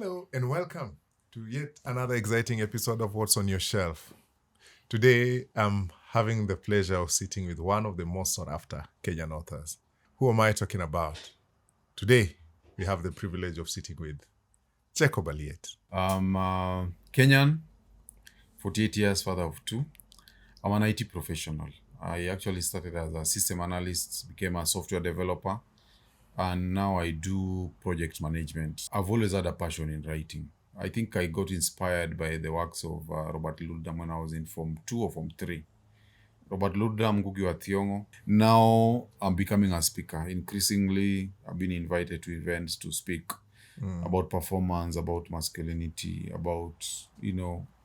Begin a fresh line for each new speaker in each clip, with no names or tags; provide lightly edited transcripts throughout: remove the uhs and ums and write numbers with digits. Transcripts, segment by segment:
Hello and welcome to yet another exciting episode of What's on Your Shelf. Today, I'm having the pleasure of sitting with one of the most sought after Kenyan authors. Who am I talking about? Today, we have the privilege of sitting with Jacob Aliet.
I'm Kenyan, 48 years, father of two. I'm an IT professional. I actually started as a system analyst, became a software developer, and now I do project management. I've always had a passion in writing. I think I got inspired by the works of Robert Ludlum when I was in Form 2 or Form 3. Robert Ludlum, Ngugi and Thiong'o. Now I'm becoming a speaker. Increasingly, I've been invited to events to speak about performance, about masculinity, about,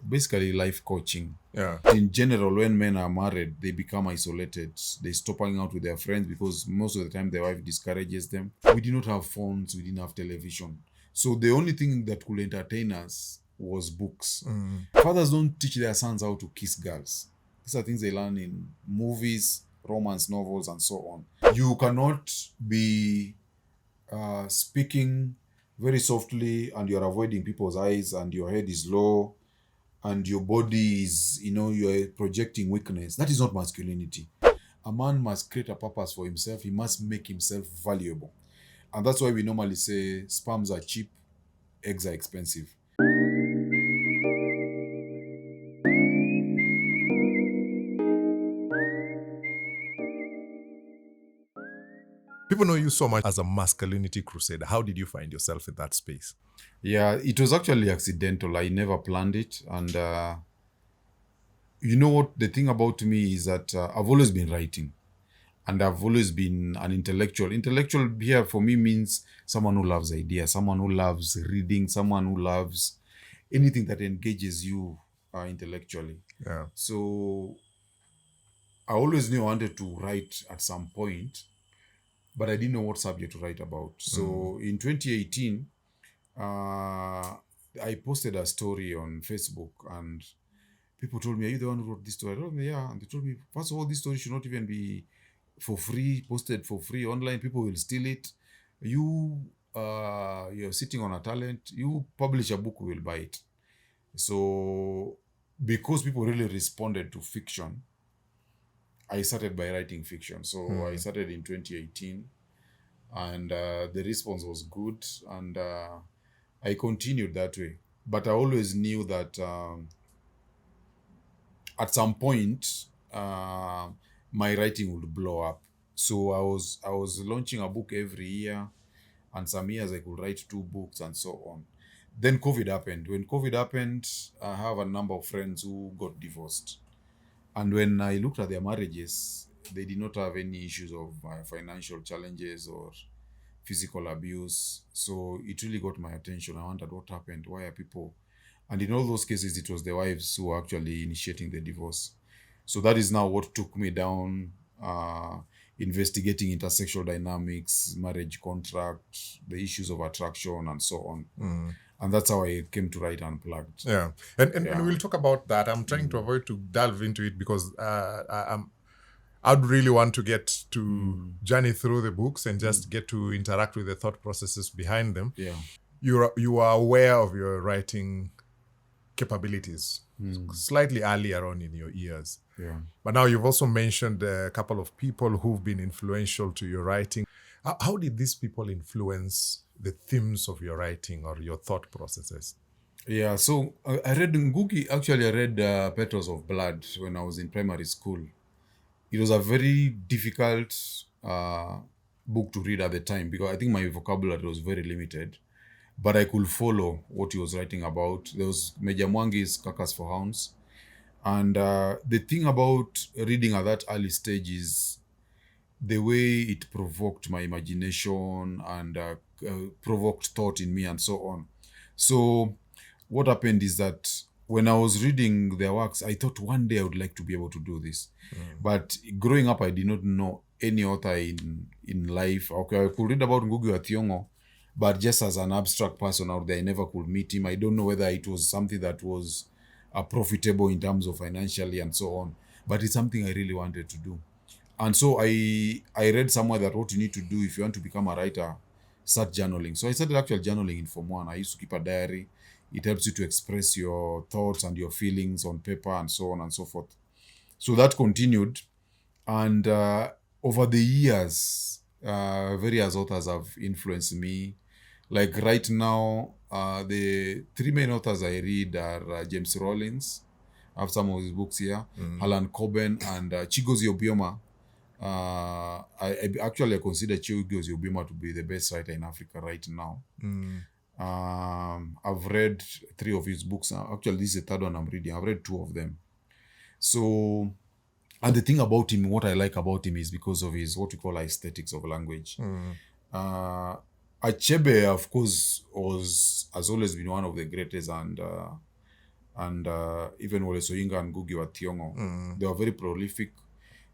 basically life coaching.
Yeah.
In general, when men are married, they become isolated. They stop hanging out with their friends because most of the time their wife discourages them. We did not have phones, we didn't have television. So the only thing that could entertain us was books. Fathers don't teach their sons how to kiss girls. These are things they learn in movies, romance novels, and so on. You cannot be speaking very softly and you're avoiding people's eyes and your head is low and your body is, you're projecting weakness. That is not masculinity. A man must create a purpose for himself. He must make himself valuable. And that's why we normally say sperms are cheap, eggs are expensive.
People know you so much as a masculinity crusader. How did you find yourself in that space?
Yeah, it was actually accidental. I never planned it. And you know what? The thing about me is that I've always been writing. And I've always been an intellectual. Intellectual here for me means someone who loves ideas, someone who loves reading, someone who loves anything that engages you intellectually.
Yeah.
So I always knew I wanted to write at some point, but I didn't know what subject to write about. So in 2018, I posted a story on Facebook and people told me, "Are you the one who wrote this story?" I told them, "Yeah." And they told me, first of all, this story should not even be for free, posted for free online. People will steal it. You're sitting on a talent. You publish a book, we will buy it. So because people really responded to fiction, I started by writing fiction. So I started in 2018 and the response was good and I continued that way. But I always knew that at some point my writing would blow up. So I was launching a book every year, and some years I could write 2 books and so on. Then COVID happened. When COVID happened, I have a number of friends who got divorced. And when I looked at their marriages, they did not have any issues of financial challenges or physical abuse. So it really got my attention. I wondered what happened. Why are people... And in all those cases, it was the wives who were actually initiating the divorce. So that is now what took me down, investigating intersexual dynamics, marriage contract, the issues of attraction, and so on. And that's how I came to write Unplugged.
Yeah. And we'll talk about that. I'm trying to avoid to delve into it because I'd really want to get to journey through the books and just get to interact with the thought processes behind them.
Yeah.
You are aware of your writing capabilities slightly earlier on in your years.
Yeah.
But now you've also mentioned a couple of people who've been influential to your writing. How did these people influence the themes of your writing or your thought processes?
Yeah, so I read Ngugi. Actually, I read Petals of Blood when I was in primary school. It was a very difficult book to read at the time because I think my vocabulary was very limited. But I could follow what he was writing about. There was Meja Mwangi's Kakas for Hounds. And the thing about reading at that early stage is the way it provoked my imagination and provoked thought in me and so on. So what happened is that when I was reading their works, I thought one day I would like to be able to do this. But growing up, I did not know any author in life. Okay, I could read about Ngugi and Thiong'o, but just as an abstract person out there, I never could meet him. I don't know whether it was something that was profitable in terms of financially and so on. But it's something I really wanted to do. And so I read somewhere that what you need to do if you want to become a writer, start journaling. So I started actual journaling in Form 1. I used to keep a diary. It helps you to express your thoughts and your feelings on paper and so on and so forth. So that continued. And over the years, various authors have influenced me. Like right now, the three main authors I read are James Rollins. I have some of his books here. Alan Coben and Chigozie Obioma. I consider Chigozie Obioma to be the best writer in Africa right now. I've read 3 of his books. Actually, this is the 3rd one I'm reading. I've read 2 of them. So, and the thing about him, what I like about him is because of his, what we call aesthetics of language. Achebe, of course, has always been one of the greatest, and even Wole Soyinka and Ngugi wa Thiong'o, they were very prolific.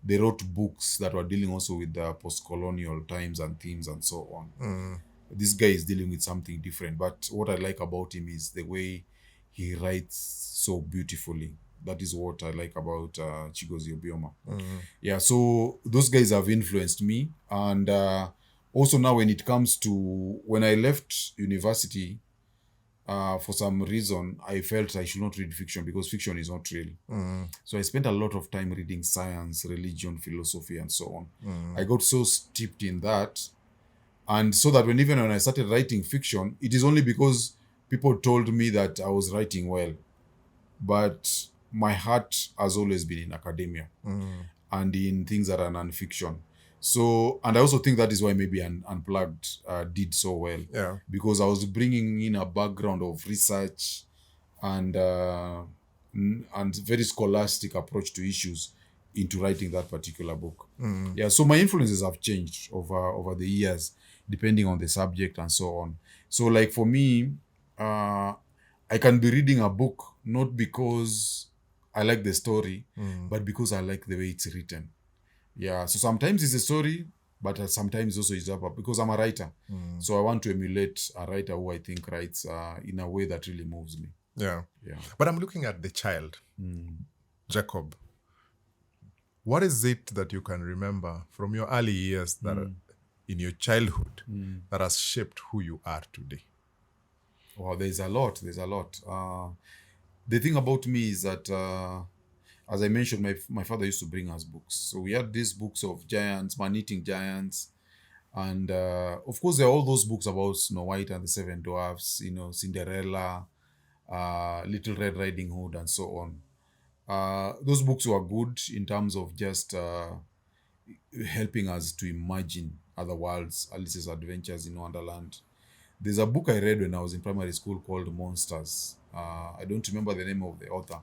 They wrote books that were dealing also with the post-colonial times and themes and so on. This guy is dealing with something different, but what I like about him is the way he writes so beautifully. That is what I like about Chigozie Obioma. Yeah, so those guys have influenced me. And also now when it comes to, when I left university, for some reason, I felt I should not read fiction because fiction is not real. So I spent a lot of time reading science, religion, philosophy, and so on. I got so steeped in that. And so that even when I started writing fiction, it is only because people told me that I was writing well. But my heart has always been in academia and in things that are non-fiction. So, and I also think that is why maybe Unplugged did so well.
Yeah.
Because I was bringing in a background of research and very scholastic approach to issues into writing that particular book. Yeah, so my influences have changed over the years, depending on the subject and so on. So, like for me, I can be reading a book not because I like the story, but because I like the way it's written. Yeah, so sometimes it's a story, but sometimes also it's up because I'm a writer. So I want to emulate a writer who I think writes in a way that really moves me.
Yeah.
Yeah.
But I'm looking at the child, Jacob. What is it that you can remember from your early years that in your childhood that has shaped who you are today?
Well, there's a lot. The thing about me is that, as I mentioned, my father used to bring us books. So we had these books of giants, man-eating giants. And of course, there are all those books about Snow White and the Seven Dwarfs, Cinderella, Little Red Riding Hood, and so on. Those books were good in terms of just helping us to imagine other worlds, Alice's Adventures in Wonderland. There's a book I read when I was in primary school called Monsters. I don't remember the name of the author,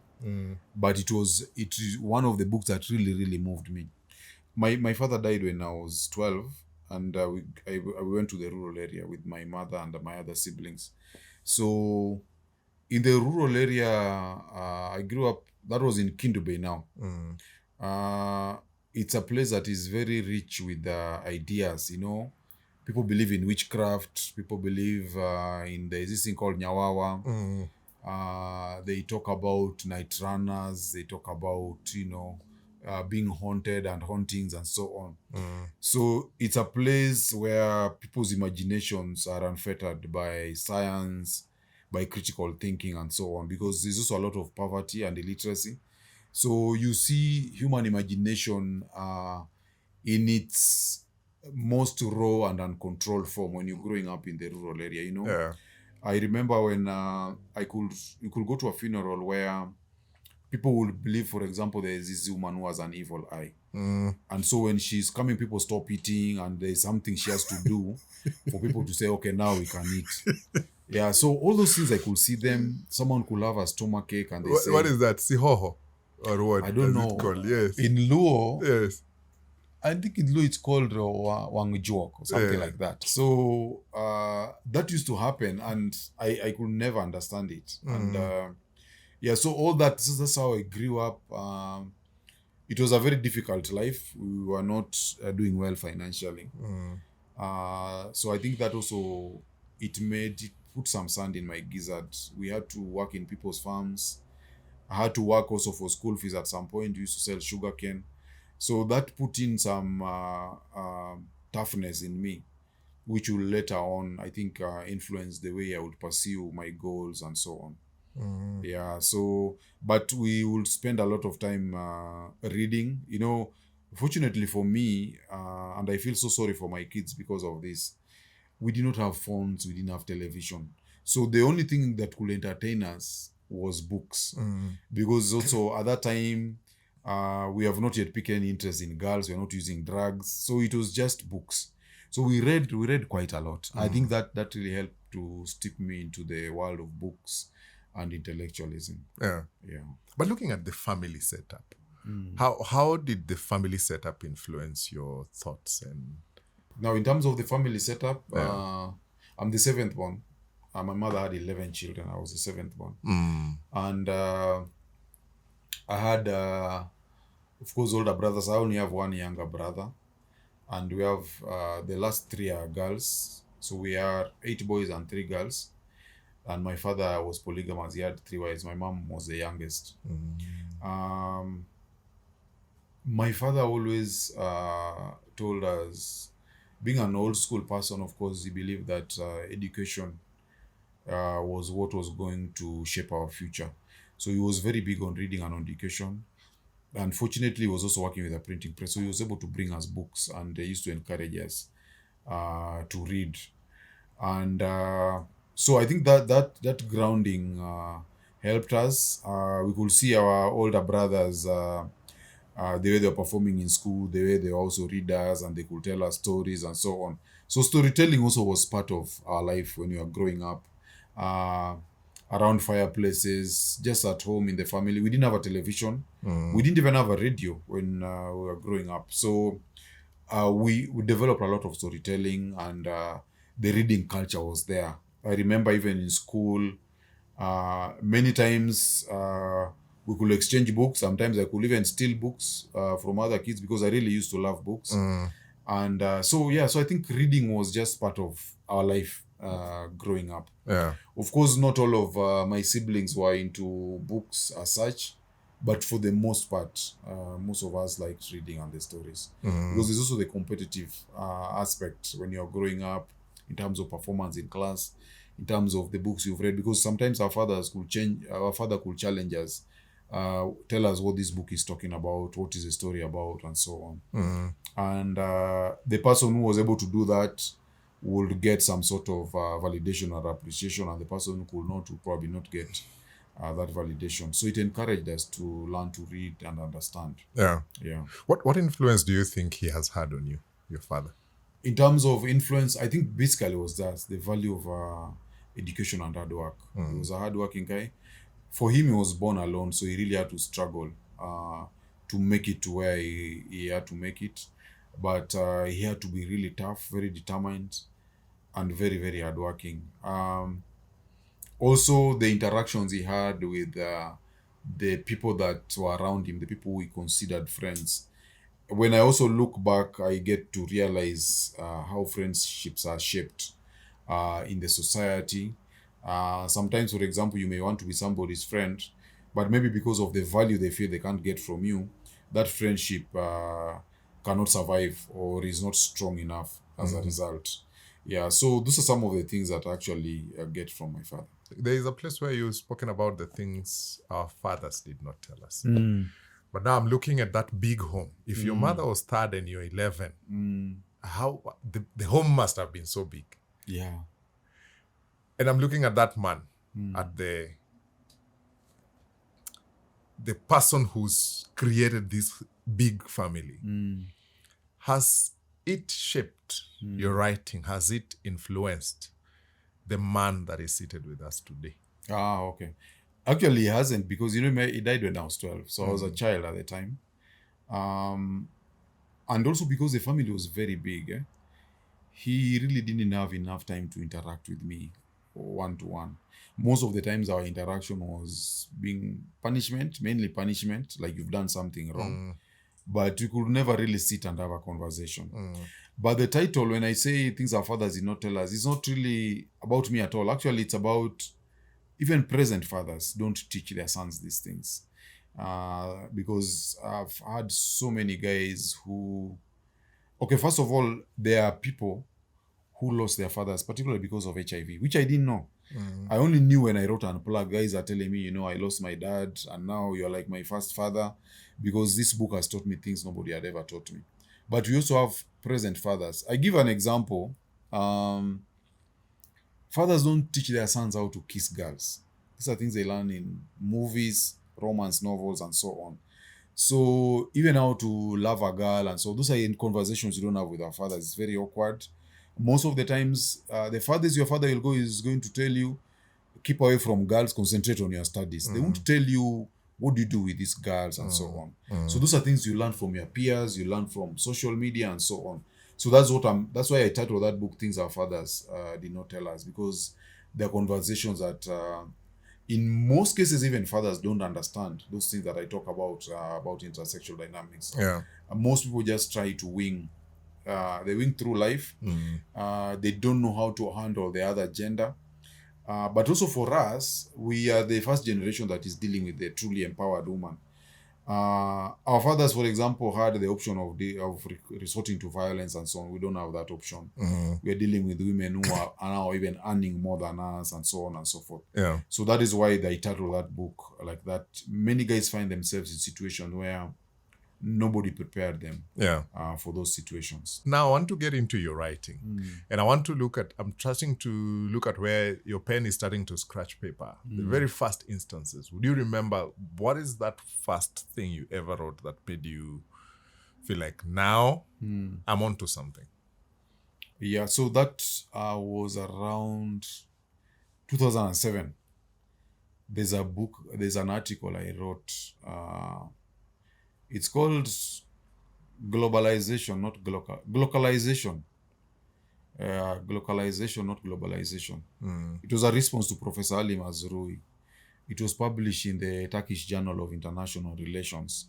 but it is one of the books that really, really moved me. My father died when I was 12, and I went to the rural area with my mother and my other siblings. So in the rural area, I grew up, that was in Kindu Bay now. It's a place that is very rich with ideas, People believe in witchcraft. People believe in this thing called Nyawawa. They talk about night runners. They talk about, being haunted and hauntings and so on. So it's a place where people's imaginations are unfettered by science, by critical thinking and so on, because there's also a lot of poverty and illiteracy. So you see human imagination in its most raw and uncontrolled form when you're growing up in the rural area,
Yeah.
I remember when you could go to a funeral where people would believe, for example, there's this woman who has an evil eye. And so when she's coming, people stop eating and there's something she has to do for people to say, okay, now we can eat. Yeah, so all those things I could see them. Someone could have a stomach ache and they say...
What is that? Sihoho? Or what?
I don't know.
It called? Yes.
In Luo,
Yes.
I think in Luo it's called Wangjuok or something like that. So that used to happen and I could never understand it. And so all that, that's how I grew up. It was a very difficult life. We were not doing well financially. So I think that also, it put some sand in my gizzard. We had to work in people's farms. I had to work also for school fees at some point. We used to sell sugarcane. So that put in some toughness in me. which will later on, I think, influence the way I would pursue my goals and so on. Yeah, so, but we will spend a lot of time reading. Fortunately for me, and I feel so sorry for my kids because of this, we did not have phones, we didn't have television. So the only thing that could entertain us was books. Because also at that time, we have not yet picked any interest in girls, we're not using drugs. So it was just books. So we read quite a lot. I think that really helped to steep me into the world of books and intellectualism.
Yeah.
Yeah.
But looking at the family setup, how did the family setup influence your thoughts? And
Now, in terms of the family setup,
Yeah.
I'm the seventh one. My mother had 11 children. I was the seventh one. And I had, of course, older brothers. I only have one younger brother. And we have the last three are girls. So we are 8 boys and 3 girls. And my father was polygamous. He had 3 wives. My mom was the youngest. My father always told us, being an old school person, of course, he believed that education was what was going to shape our future. So he was very big on reading and on education. Unfortunately, he was also working with a printing press, so he was able to bring us books, and they used to encourage us to read. And so I think that grounding helped us. We could see our older brothers, the way they were performing in school, the way they were also readers, and they could tell us stories and so on. So storytelling also was part of our life when we were growing up. Uh, Around fireplaces, just at home in the family. We didn't have a television. We didn't even have a radio when we were growing up. So we developed a lot of storytelling, and the reading culture was there. I remember even in school, many times we could exchange books. Sometimes I could even steal books from other kids because I really used to love books. And so I think reading was just part of our life growing up.
Yeah.
Of course, not all of my siblings were into books as such, but for the most part, most of us liked reading and the stories. Because there's also the competitive aspect when you're growing up in terms of performance in class, in terms of the books you've read, because sometimes our father could challenge us, tell us what this book is talking about, what is the story about, and so on. And the person who was able to do that would get some sort of validation or appreciation, and the person who could not would probably not get that validation. So it encouraged us to learn to read and understand.
Yeah.
Yeah.
What influence do you think he has had on you, your father?
In terms of influence, I think basically was that the value of education and hard work. He was a hardworking guy. For him, he was born alone, so he really had to struggle to make it to where he had to make it. But he had to be really tough, very determined, and very, very hardworking. Also, the interactions he had with the people that were around him, the people we considered friends. When I also look back, I get to realize how friendships are shaped in the society. Sometimes, for example, you may want to be somebody's friend, but maybe because of the value they feel they can't get from you, that friendship cannot survive or is not strong enough as a result. Yeah, so those are some of the things that I actually get from my father.
There is a place where you've spoken about the things our fathers did not tell us. But now I'm looking at that big home. If your mother was third and you're 11, how the home must have been so big.
Yeah.
And I'm looking at that man, at the person who's created this big family. Has it shaped your writing? Has it influenced the man that is seated with us today?
Okay. Actually, he hasn't, because he died when I was 12, so I was a child at the time. And also because the family was very big, he really didn't have enough time to interact with me one-to-one. Most of the times our interaction was being punishment, mainly punishment, like you've done something wrong. But we could never really sit and have a conversation. But the title, when I say things our fathers did not tell us, it's not really about me at all. Actually, it's about even present fathers don't teach their sons these things. Because I've had so many guys who... Okay, first of all, there are people who lost their fathers, particularly because of HIV, which I didn't know. I only knew when I wrote Unplugged. Guys are telling me, I lost my dad, and now you're like my first father, because this book has taught me things nobody had ever taught me. But we also have present fathers. I give an example. Fathers don't teach their sons how to kiss girls. These are things they learn in movies, romance novels, and so on. So even how to love a girl, and so those are in conversations you don't have with our fathers. It's very awkward. Most of the times, the farthest your father will go is going to tell you, keep away from girls, concentrate on your studies. They won't tell you, what do you do with these girls, and so on. So those are things you learn from your peers, you learn from social media, and so on. So that's why I titled that book Things Our Fathers Did Not Tell Us, because there are conversations that in most cases even fathers don't understand those things that I talk about intersexual dynamics.
Yeah.
Most people just try to wing. They wing through life. They don't know how to handle the other gender. But also for us, we are the first generation that is dealing with the truly empowered woman. Our fathers, for example, had the option of resorting to violence and so on. We don't have that option. We are dealing with women who are now even earning more than us, and so on and so forth.
Yeah.
So that is why I titled that book like that. Many guys find themselves in situations where nobody prepared them for those situations.
Now I want to get into your writing, and I'm trusting to look at where your pen is starting to scratch paper. The very first instances. Would you remember what is that first thing you ever wrote that made you feel like now I'm onto something?
Yeah, so that was around 2007. There's an article I wrote. It's called Globalization, not Glocalization. Glocalization, not Globalization. It was a response to Professor Ali Mazrui. It was published in the Turkish Journal of International Relations.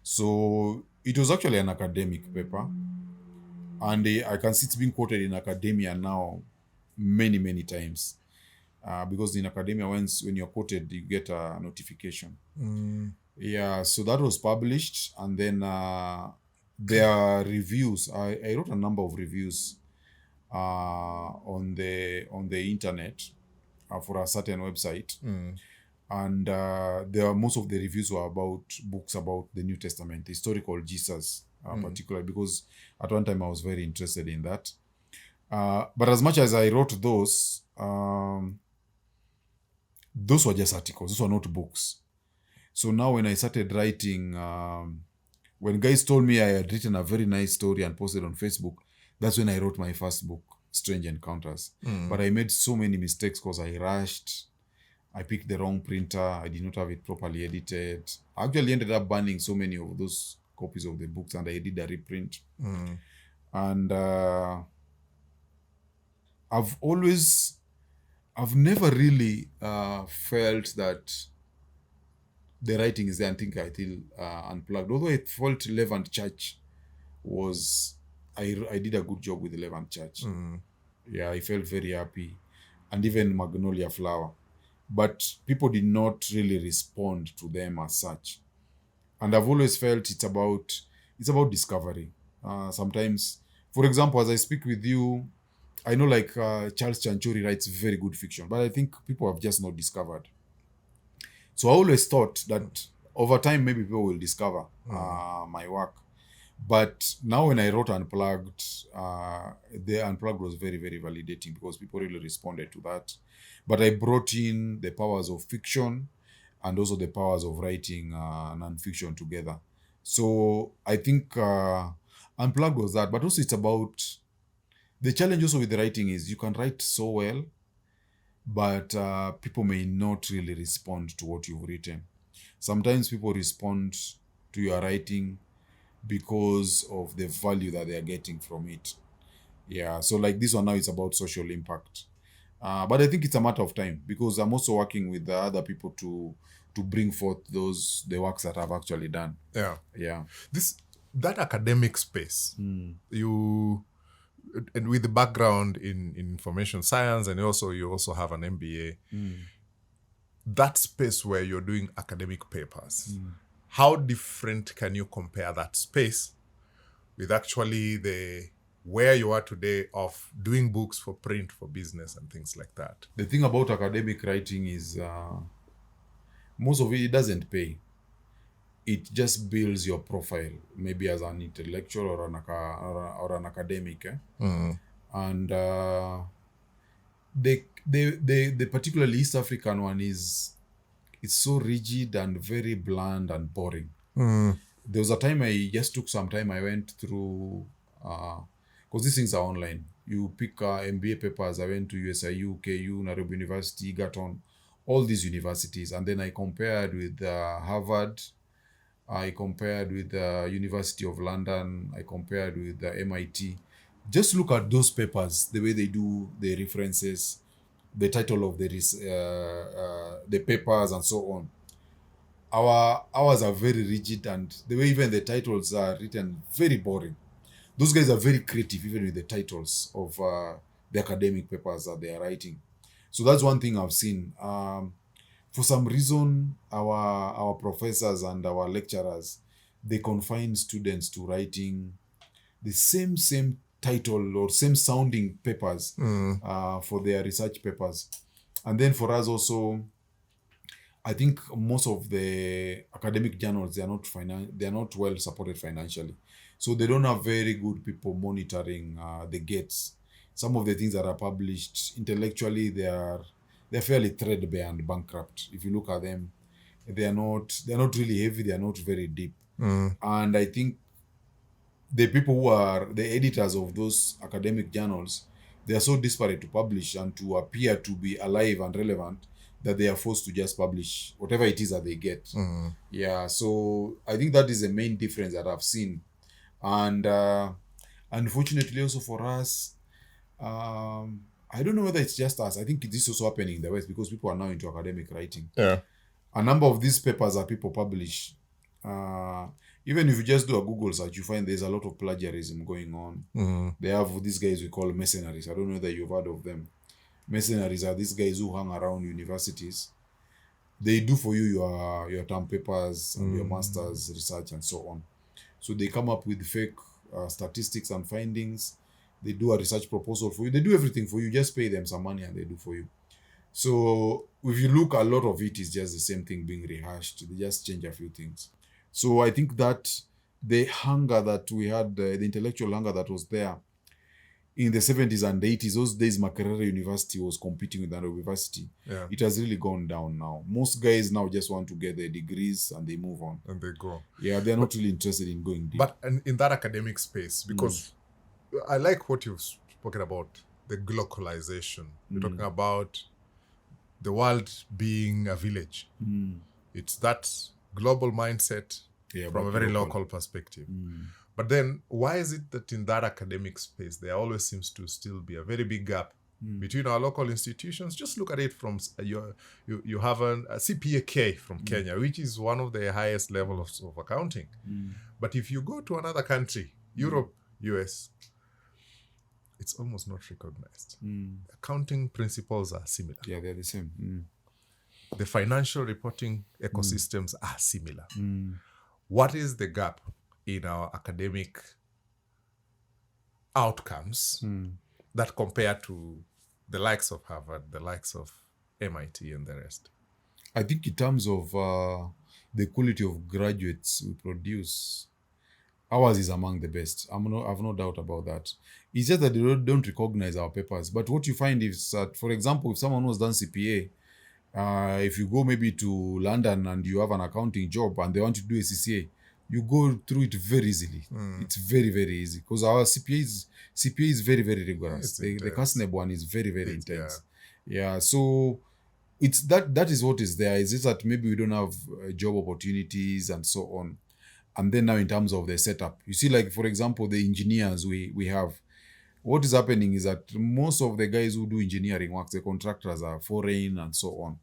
So it was actually an academic paper. And I can see it's being quoted in academia now many, many times. Because in academia, when you're quoted, you get a notification. Yeah, so that was published, and then there are reviews. I wrote a number of reviews on the internet for a certain website, and most of the reviews were about books about the New Testament, historical Jesus, particularly because at one time I was very interested in that. But as much as I wrote those were just articles. Those were not books. So now when I started writing, when guys told me I had written a very nice story and posted on Facebook, that's when I wrote my first book, Strange Encounters. But I made so many mistakes because I rushed. I picked the wrong printer. I did not have it properly edited. I actually ended up burning so many of those copies of the books, and I did a reprint. And I've never really felt that the writing is there until Unplugged. Although I felt Levant Church I did a good job with the Levant Church. Yeah, I felt very happy. And even Magnolia Flower. But people did not really respond to them as such. And I've always felt it's about discovery. Sometimes, for example, as I speak with you, I know like Charles Chanchuri writes very good fiction, but I think people have just not discovered. So I always thought that over time, maybe people will discover my work. But now when I wrote Unplugged, the Unplugged was very, very validating because people really responded to that. But I brought in the powers of fiction and also the powers of writing non-fiction together. So I think Unplugged was that. But also it's about... The challenge also with the writing is you can write so well, but people may not really respond to what you've written. Sometimes people respond to your writing because of the value that they are getting from it. Yeah, so like this one now, it's about social impact. But I think it's a matter of time because I'm also working with the other people to bring forth the works that I've actually done. Yeah.
That academic space, and with the background in information science, and you also have an MBA, that space where you're doing academic papers, how different can you compare that space with actually the where you are today of doing books for print, for business and things like that?
The thing about academic writing is most of it doesn't pay. It just builds your profile, maybe as an intellectual or an academic. And the particularly East African one is, it's so rigid and very bland and boring. There was a time I just took some time. I went through, because these things are online. You pick MBA papers. I went to USIU, KU, Nairobi University, Egerton, all these universities. And then I compared with Harvard. I compared with the University of London. I compared with the MIT. Just look at those papers, the way they do the references, the title of the papers, and so on. Ours are very rigid, and the way even the titles are written, very boring. Those guys are very creative, even with the titles of the academic papers that they are writing. So that's one thing I've seen. For some reason, our professors and our lecturers, they confine students to writing the same title or same sounding papers for their research papers. And then for us also, I think most of the academic journals, they are not well supported financially. So they don't have very good people monitoring the gates. Some of the things that are published intellectually, they're fairly threadbare and bankrupt. If you look at them, they're not really heavy, they are not very deep. And I think the people who are the editors of those academic journals, they are so disparate to publish and to appear to be alive and relevant that they are forced to just publish whatever it is that they get. Yeah, so I think that is the main difference that I've seen. And unfortunately also for us, I don't know whether it's just us. I think this is also happening in the West because people are now into academic writing.
Yeah.
A number of these papers that people publish, even if you just do a Google search, you find there's a lot of plagiarism going on. They have these guys we call mercenaries. I don't know whether you've heard of them. Mercenaries are these guys who hang around universities. They do for you your term papers and your master's research and so on. So they come up with fake statistics and findings. They do a research proposal for you. They do everything for you. Just pay them some money and they do for you. So if you look, a lot of it is just the same thing being rehashed. They just change a few things. So I think that the hunger that we had, the intellectual hunger that was there in the 70s and 80s, those days Makerere University was competing with Nairobi University.
Yeah.
It has really gone down now. Most guys now just want to get their degrees and they move on.
And they go.
Yeah, they're not really interested in going deep.
But in that academic space, because I like what you've spoken about, the globalization. You're talking about the world being a village. It's that global mindset from a very local perspective. But then why is it that in that academic space, there always seems to still be a very big gap between our local institutions? Just look at it from, you have a CPA-K from Kenya, which is one of the highest levels of accounting. But if you go to another country, Europe, US, it's almost not recognized. Accounting principles are similar.
Yeah, they're the same.
The financial reporting ecosystems are similar. What is the gap in our academic outcomes that compare to the likes of Harvard, the likes of MIT and the rest?
I think in terms of the quality of graduates we produce, ours is among the best. I've no doubt about that. It's just that they don't recognize our papers. But what you find is that, for example, if someone who has done CPA, if you go maybe to London and you have an accounting job and they want to do a CCA, you go through it very easily. It's very, very easy because our CPA is very, very rigorous. The CASNEB one is very, very intense. Yeah, so it's that is what is there. Is it that maybe we don't have job opportunities and so on? And then now in terms of the setup, you see, like, for example, the engineers we have, what is happening is that most of the guys who do engineering work, the contractors are foreign and so on.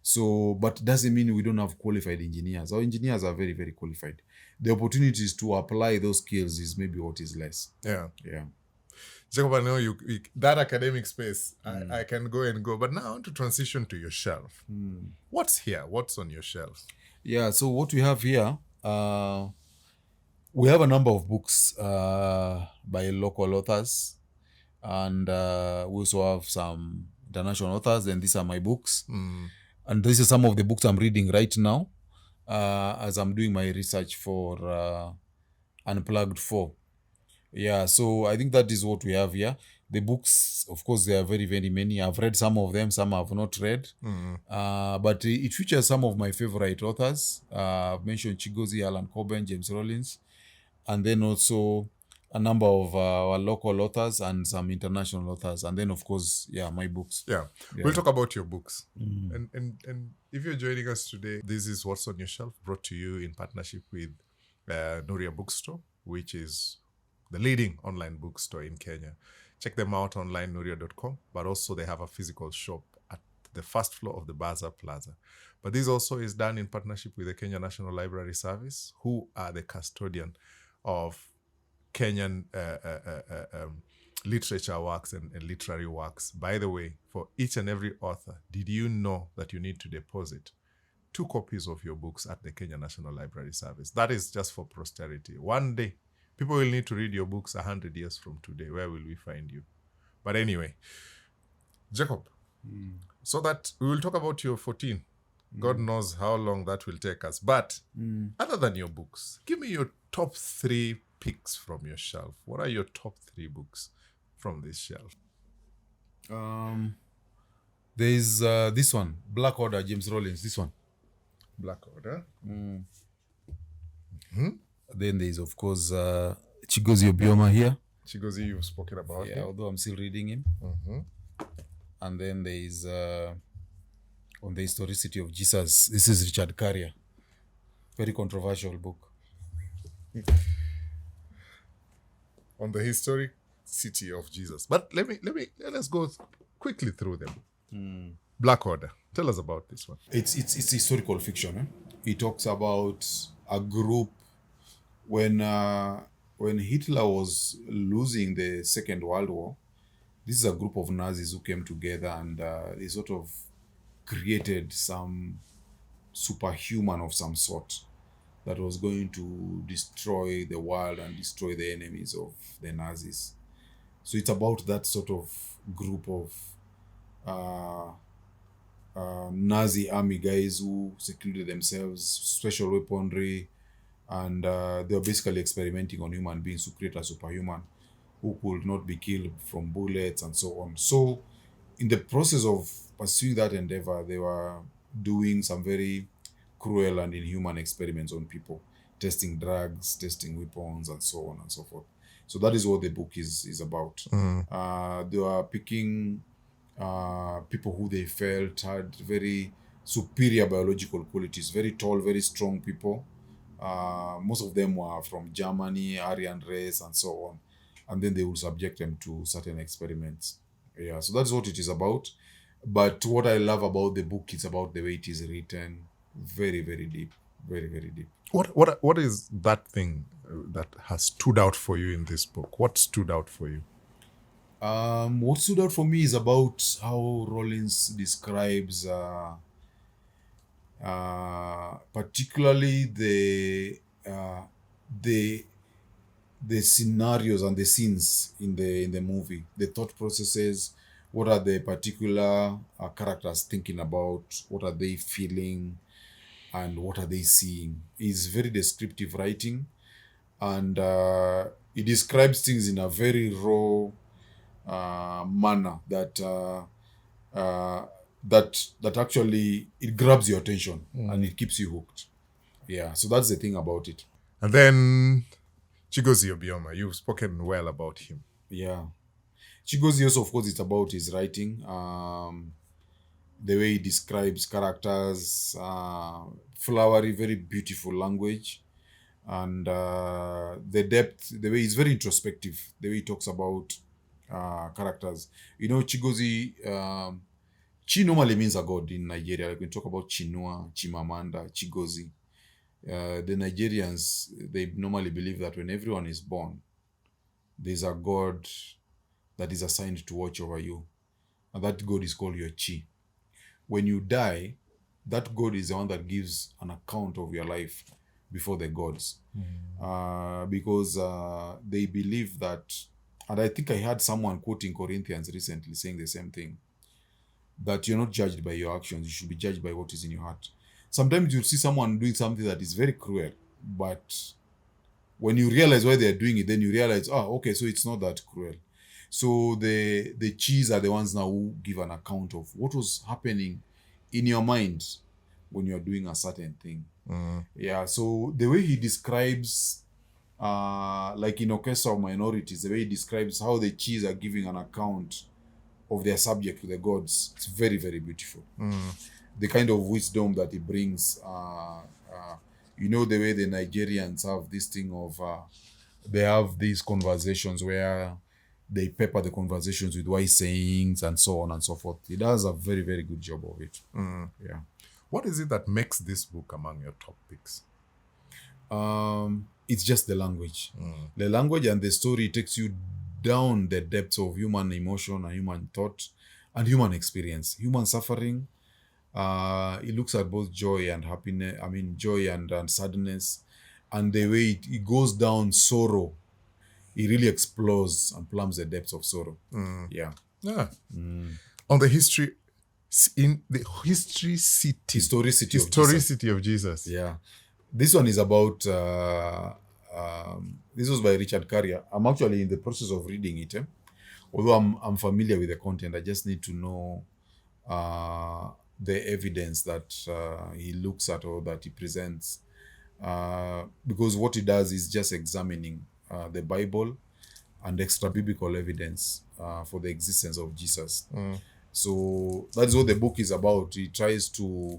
So, but doesn't mean we don't have qualified engineers. Our engineers are very, very qualified. The opportunities to apply those skills is maybe what is less.
Yeah.
Yeah.
Jacob, I know you that academic space, I can go and go, but now I want to transition to your shelf. What's here? What's on your shelf?
Yeah, so what we have here, We have a number of books by local authors, and we also have some international authors, and these are my books. And this is some of the books I'm reading right now as I'm doing my research for Unplugged 4. Yeah, so I think that is what we have here. The books, of course, there are very, very many. I've read some of them, some I've not read. But it features some of my favorite authors. I've mentioned Chigozie, Alan Coben, James Rollins, and then also a number of our local authors and some international authors. And then, of course, my books.
Yeah. We'll talk about your books. And if you're joining us today, this is What's on Your Shelf, brought to you in partnership with Nuria Bookstore, which is the leading online bookstore in Kenya. Check them out online, nuria.com, but also they have a physical shop at the first floor of the Bazaar Plaza. But this also is done in partnership with the Kenya National Library Service, who are the custodian of Kenyan literature works and literary works. By the way, for each and every author, did you know that you need to deposit 2 copies of your books at the Kenya National Library Service? That is just for posterity. One day, people will need to read your books 100 years from today. Where will we find you? But anyway, Jacob, so that we will talk about your 14. God knows how long that will take us. But other than your books, give me your top 3 picks from your shelf. What are your top 3 books from this shelf?
There's this one, Black Order, James Rollins, this one.
Black Order.
Then there's, of course, Chigozie Obioma here.
Chigozie, you've spoken about him.
Although I'm still reading him. And then there's On the Historicity of Jesus. This is Richard Carrier. Very controversial book.
On the historicity of Jesus. But let's go quickly through them. Black Order. Tell us about this one.
It's historical fiction. It talks about a group when Hitler was losing the Second World War. This is a group of Nazis who came together and they sort of created some superhuman of some sort that was going to destroy the world and destroy the enemies of the Nazis. So it's about that sort of group of Nazi army guys who secluded themselves, special weaponry, and they were basically experimenting on human beings to create a superhuman who could not be killed from bullets and so on. So in the process of pursuing that endeavor, they were doing some very cruel and inhuman experiments on people, testing drugs, testing weapons, and so on and so forth. So that is what the book is about. They were picking people who they felt had very superior biological qualities, very tall, very strong people. Most of them were from Germany, Aryan race, and so on. And then they would subject them to certain experiments. Yeah, so that's what it is about. But what I love about the book is about the way it is written. Very, very deep. Very, very deep.
What is that thing that has stood out for you in this book? What stood out for you?
What stood out for me is about how Rollins describes particularly the scenarios and the scenes in the movie, the thought processes. What are the particular characters thinking about? What are they feeling? And what are they seeing? It's very descriptive writing, and it describes things in a very raw manner that actually it grabs your attention and it keeps you hooked. Yeah, so that's the thing about it.
And then Chigozie Obioma, you've spoken well about him.
Yeah. Chigozie also, of course, it's about his writing. The way he describes characters, flowery, very beautiful language. And the depth, the way he's very introspective, the way he talks about characters. You know, Chigozie, Chi normally means a god in Nigeria. Like we talk about Chinua, Chimamanda, Chigozie. The Nigerians, they normally believe that when everyone is born, there's a god that is assigned to watch over you. And that god is called your Chi. When you die, that god is the one that gives an account of your life. before the gods. Because they believe that, and I think I heard someone quoting Corinthians recently saying the same thing, that you're not judged by your actions, you should be judged by what is in your heart. Sometimes you see someone doing something that is very cruel, but when you realize why they're doing it, then you realize, okay, so it's not that cruel. So the cheese are the ones now who give an account of what was happening in your mind when you're doing a certain thing. Yeah, so the way he describes, like in Orchestra of Minorities, the way he describes how the cheese are giving an account of their subject to the gods, it's very, very beautiful. The kind of wisdom that he brings, you know, the way the Nigerians have this thing of, they have these conversations where they pepper the conversations with wise sayings and so on and so forth. He does a very, very good job of it. Yeah.
What is it that makes this book among your top picks?
It's just the language. The language and the story takes you down the depths of human emotion and human thought and human experience, human suffering. It looks at both joy and happiness, joy and sadness, and the way it goes down sorrow. It really explores and plumbs the depths of sorrow. Yeah.
On the history, in the historicity of Jesus.
Yeah. This one is about, this was by Richard Carrier. I'm actually in the process of reading it. Although I'm familiar with the content, I just need to know the evidence that he looks at or that he presents. Because what he does is just examining the Bible and extra biblical evidence for the existence of Jesus. So that's what the book is about. He tries to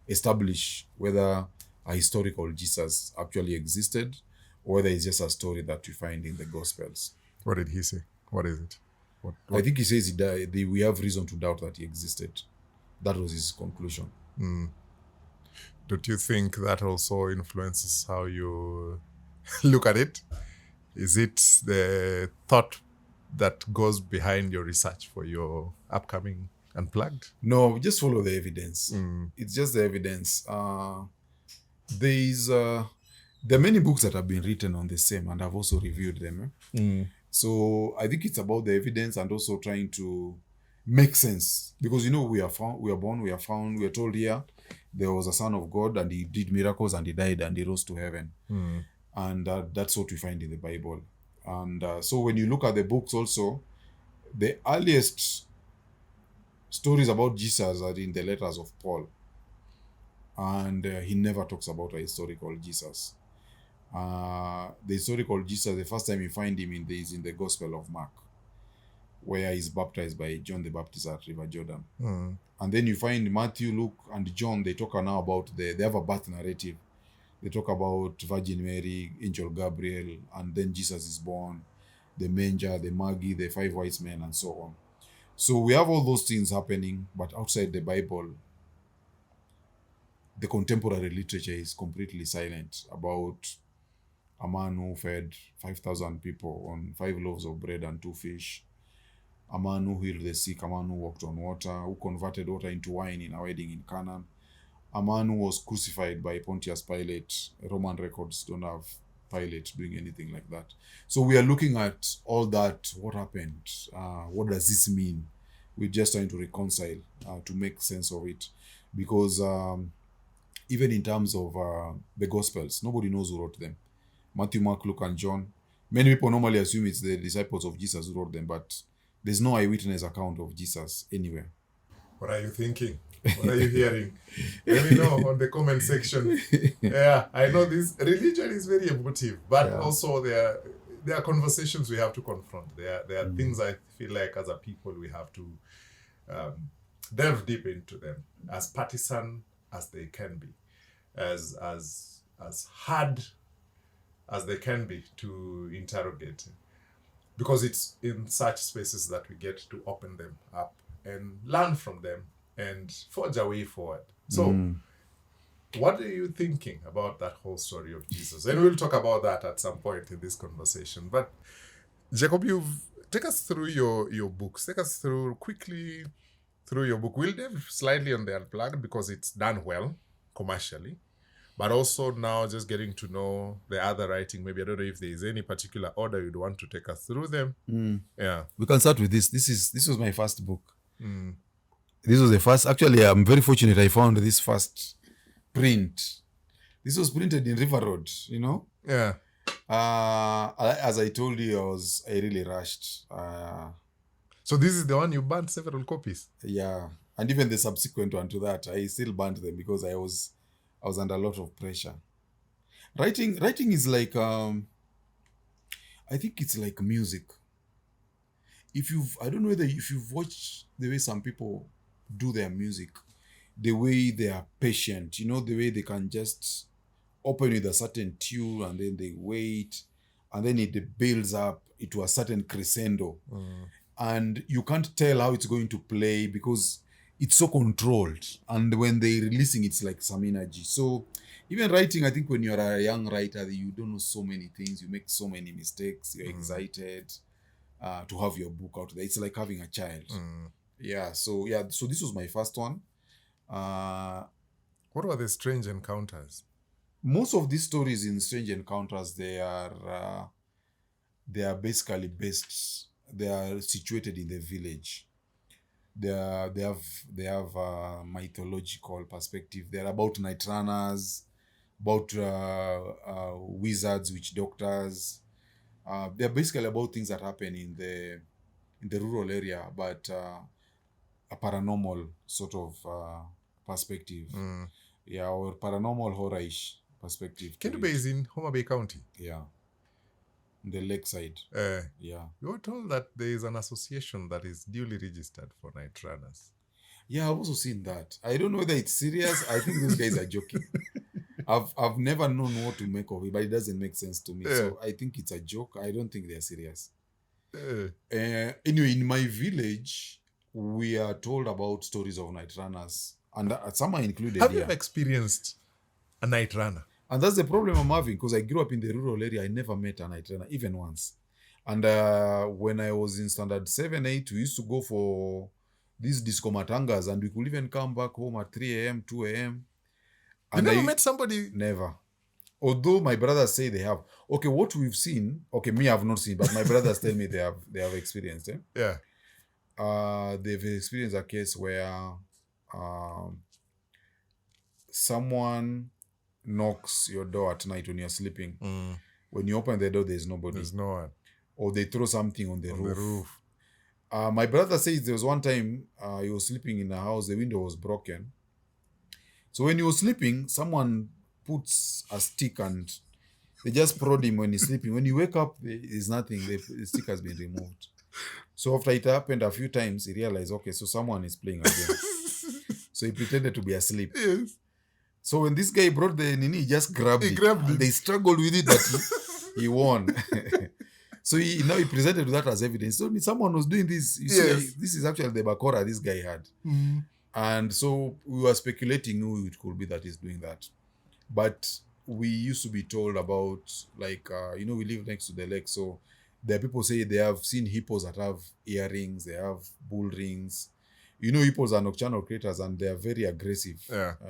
establish whether a historical Jesus actually existed or whether it's just a story that you find in the Gospels.
What did he say? What is it? What?
I think he says he died. We have reason to doubt that he existed. That was his conclusion.
Don't you think that also influences how you look at it? Is it the thought that goes behind your research for your upcoming Unplugged?
No, just follow the evidence. It's just the evidence. There are many books that have been written on the same, and I've also reviewed them. So I think it's about the evidence and also trying to make sense, because we are born, we are found, we are told here there was a son of God and he did miracles and he died and he rose to heaven. And that's what we find in the Bible. And so when you look at the books also, the earliest stories about Jesus are in the letters of Paul. And he never talks about a historical Jesus. The historical Jesus, the first time you find him is in the Gospel of Mark, where he's baptized by John the Baptist at River Jordan. And then you find Matthew, Luke, and John, they talk now about, they have a birth narrative. They talk about Virgin Mary, Angel Gabriel, and then Jesus is born, the manger, the Magi, the 5 wise men, and so on. So we have all those things happening, but outside the Bible, the contemporary literature is completely silent about a man who fed 5,000 people on 5 loaves of bread and 2 fish, a man who healed the sick, a man who walked on water, who converted water into wine in a wedding in Canaan, a man who was crucified by Pontius Pilate. Roman records don't have Pilate doing anything like that. So we are looking at all that, what happened, what does this mean? We're just trying to reconcile, to make sense of it. Because even in terms of the Gospels, nobody knows who wrote them. Matthew, Mark, Luke, and John. Many people normally assume it's the disciples of Jesus who wrote them, but there's no eyewitness account of Jesus anywhere.
What are you thinking? What are you hearing? Let me know on the comment section. Yeah, I know this religion is very emotive, but also there are conversations we have to confront. There are things I feel like as a people we have to delve deep into them, as partisan as they can be, as hard as they can be to interrogate, because it's in such spaces that we get to open them up and learn from them and forge a way forward. So what are you thinking about that whole story of Jesus? And we'll talk about that at some point in this conversation. But Jacob, take us through your books. Take us quickly through your book. We'll delve slightly on the Unplugged because it's done well commercially. But also now just getting to know the other writing. Maybe I don't know if there is any particular order you'd want to take us through them. Yeah.
We can start with this. This was my first book.
Mm.
This was the first. Actually, I'm very fortunate. I found this first print. This was printed in River Road. You know.
Yeah.
As I told you, I really rushed.
So this is the one you burned several copies.
Yeah, and even the subsequent one to that, I still burned them because I was under a lot of pressure. Writing is like I think it's like music. I don't know whether if you've watched the way some people do their music, the way they are patient, you know, the way they can just open with a certain tune and then they wait and then it builds up into a certain crescendo. And you can't tell how it's going to play because it's so controlled. And when they're releasing, it's like some energy. So even writing, I think when you're a young writer, you don't know so many things. You make so many mistakes. You're excited to have your book out there. It's like having a child. So this was my first one.
What were the strange encounters?
Most of these stories in Strange Encounters, they are basically based. They are situated in the village. They have a mythological perspective. They're about night runners, about wizards, witch doctors. They're basically about things that happen in the rural area, but a paranormal sort of perspective. Yeah, or paranormal horror-ish perspective.
Kendu Bay is in Homa Bay County.
Yeah. The lakeside. Yeah.
We were told that there is an association that is duly registered for night runners.
Yeah, I've also seen that. I don't know whether it's serious. I think those guys are joking. I've never known what to make of it, but it doesn't make sense to me. So I think it's a joke. I don't think they're serious. Anyway, in my village, we are told about stories of night runners, and some are included.
Have you ever experienced a night runner?
And that's the problem I'm having because I grew up in the rural area. I never met a night runner, even once. And when I was in standard 7, 8, we used to go for these disco matangas and we could even come back home at 3 a.m., 2 a.m.
You never met somebody?
Never. Although my brothers say they have. Okay, what we've seen, me I've not seen, but my brothers tell me they have experienced it.
Yeah.
They've experienced a case where someone knocks your door at night when you're sleeping. When you open the door, there's nobody.
There's no one.
Or they throw something on the roof. My brother says there was one time he was sleeping in a house, the window was broken. So when he was sleeping, someone puts a stick and they just prod him when he's sleeping. When you wake up, there's nothing. The stick has been removed. So after it happened a few times, he realized, okay, so someone is playing again. So he pretended to be asleep.
Yes.
So when this guy brought the nini, he just grabbed it. And they struggled with it that he won. So he presented that as evidence. So someone was doing this. You see, this is actually the bakora this guy had. And so we were speculating who it could be that is doing that. But we used to be told about, like, we live next to the lake. So there are people say they have seen hippos that have earrings, they have bull rings. Hippos are nocturnal creatures and they are very aggressive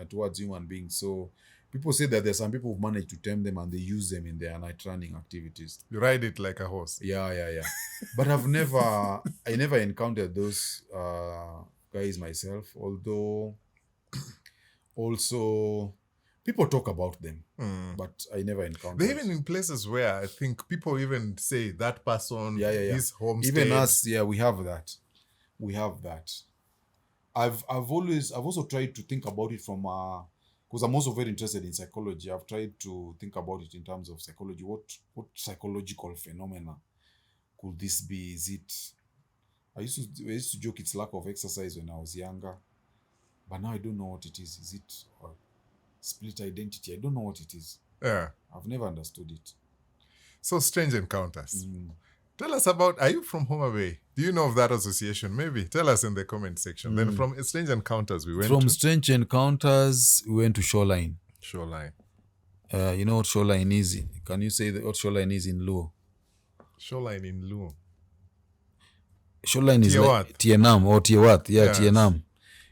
towards human beings. So people say that there's some people who manage to tame them and they use them in their night running activities.
You ride it like a horse.
Yeah. But I never encountered those guys myself, although also people talk about them, but I never encountered.
They're even in places where I think people even say that person, his homestead.
Even us, we have that. I've also tried to think about it from because I'm also very interested in psychology. I've tried to think about it in terms of psychology. What psychological phenomena could this be? Is it? I used to joke it's lack of exercise when I was younger, but now I don't know what it is. Is it split identity? I don't know what it is.
Yeah,
I've never understood it.
So Strange Encounters. Tell us about, are you from Homa Bay? Do you know of that association? Maybe tell us in the comment section. Then from Strange Encounters we went
From Strange Encounters we went to Shoreline. You know what Shoreline is? Can you say what Shoreline is in Luo?
Shoreline in Luo.
Shoreline is like Tienam or Tiewat. Yeah, yes. Tienam.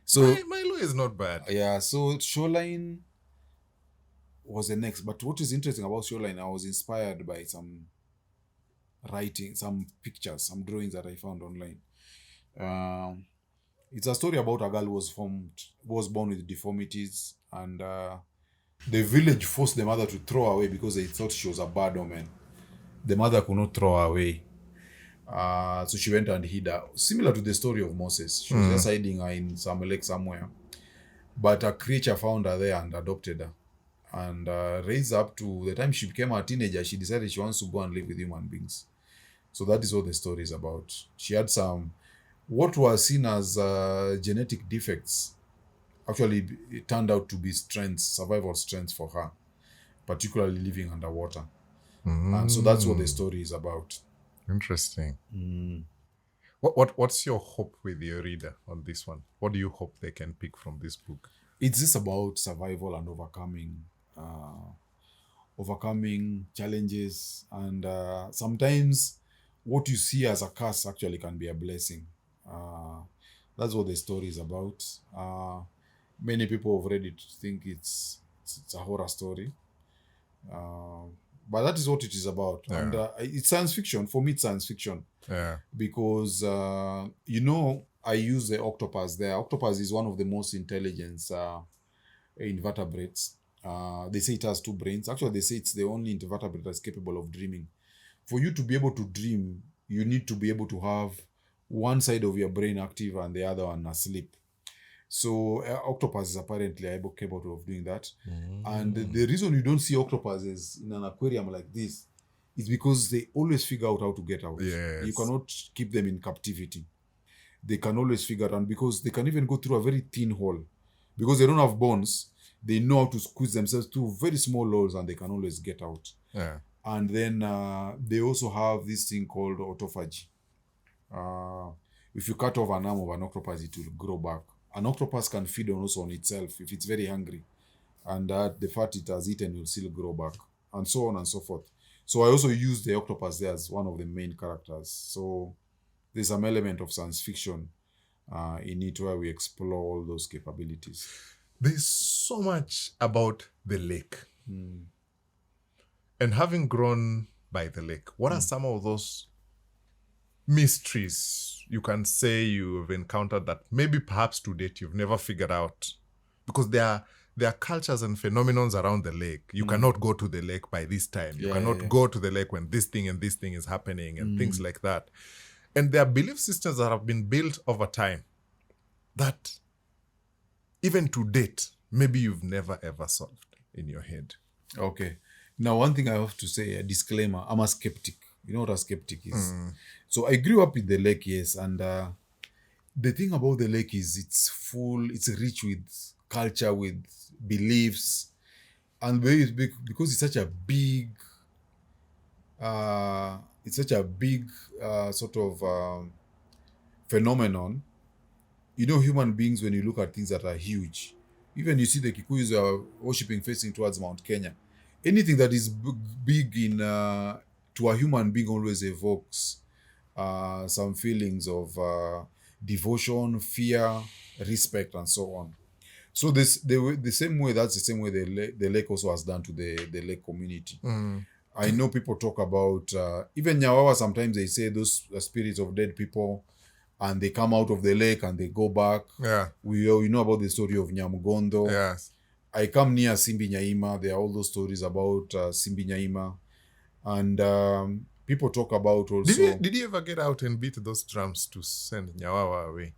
So
my Luo is not bad.
Yeah, so Shoreline was the next. But what is interesting about Shoreline, I was inspired by some writing, some pictures, some drawings that I found online. It's a story about a girl who was born with deformities, and the village forced the mother to throw her away because they thought she was a bad omen. The mother could not throw her away. So she went and hid her. Similar to the story of Moses. She was just hiding her in some lake somewhere. But a creature found her there and adopted her. And raised up to the time she became a teenager, she decided she wants to go and live with human beings. So that is what the story is about. She had some, what was seen as genetic defects, actually it turned out to be strengths, survival strengths for her, particularly living underwater. And so that's what the story is about.
Interesting. What's your hope with your reader on this one? What do you hope they can pick from this book?
It's just about survival and overcoming challenges, and sometimes what you see as a curse actually can be a blessing. That's what the story is about. Many people have read it think it's a horror story, but that is what it is about.
Yeah.
And it's science fiction. For me, it's science fiction.
Yeah.
Because I use the octopus there. Octopus is one of the most intelligent invertebrates. They say it has 2 brains. Actually, they say it's the only invertebrate that's capable of dreaming. For you to be able to dream, you need to be able to have one side of your brain active and the other one asleep. So octopus is apparently capable of doing that. And the reason you don't see octopuses in an aquarium like this is because they always figure out how to get out.
Yes.
You cannot keep them in captivity. They can always figure out, and because they can even go through a very thin hole. Because they don't have bones, they know how to squeeze themselves through very small holes and they can always get out.
Yeah.
And then they also have this thing called autophagy. If you cut off an arm of an octopus, it will grow back. An octopus can feed also on itself if it's very hungry. And the fat it has eaten will still grow back. And so on and so forth. So I also use the octopus there as one of the main characters. So there's some element of science fiction in it where we explore all those capabilities.
There's so much about the lake. And having grown by the lake, what are some of those mysteries you can say you've encountered that maybe perhaps to date you've never figured out? Because there are cultures and phenomenons around the lake. You cannot go to the lake by this time. You cannot go to the lake when this thing and this thing is happening and things like that. And there are belief systems that have been built over time that even to date, maybe you've never ever solved in your head.
Okay. Now, one thing I have to say, a disclaimer, I'm a skeptic. You know what a skeptic is? So I grew up in the lake, yes, and the thing about the lake is it's rich with culture, with beliefs, and because it's such a big sort of phenomenon. You know, human beings, when you look at things that are huge, even you see the Kikuyus are worshipping facing towards Mount Kenya. Anything that is big to a human being always evokes some feelings of devotion, fear, respect, and so on. So that's the same way the lake also has done to the lake community. I know people talk about, even Nyawawa, sometimes they say those spirits of dead people, and they come out of the lake and they go back.
Yeah.
We know about the story of Nyamugondo.
Yes.
I come near Simbi Nyaima. There are all those stories about Simbi Nyaima. And people talk about also...
Did you ever get out and beat those drums to send Nyawawa away?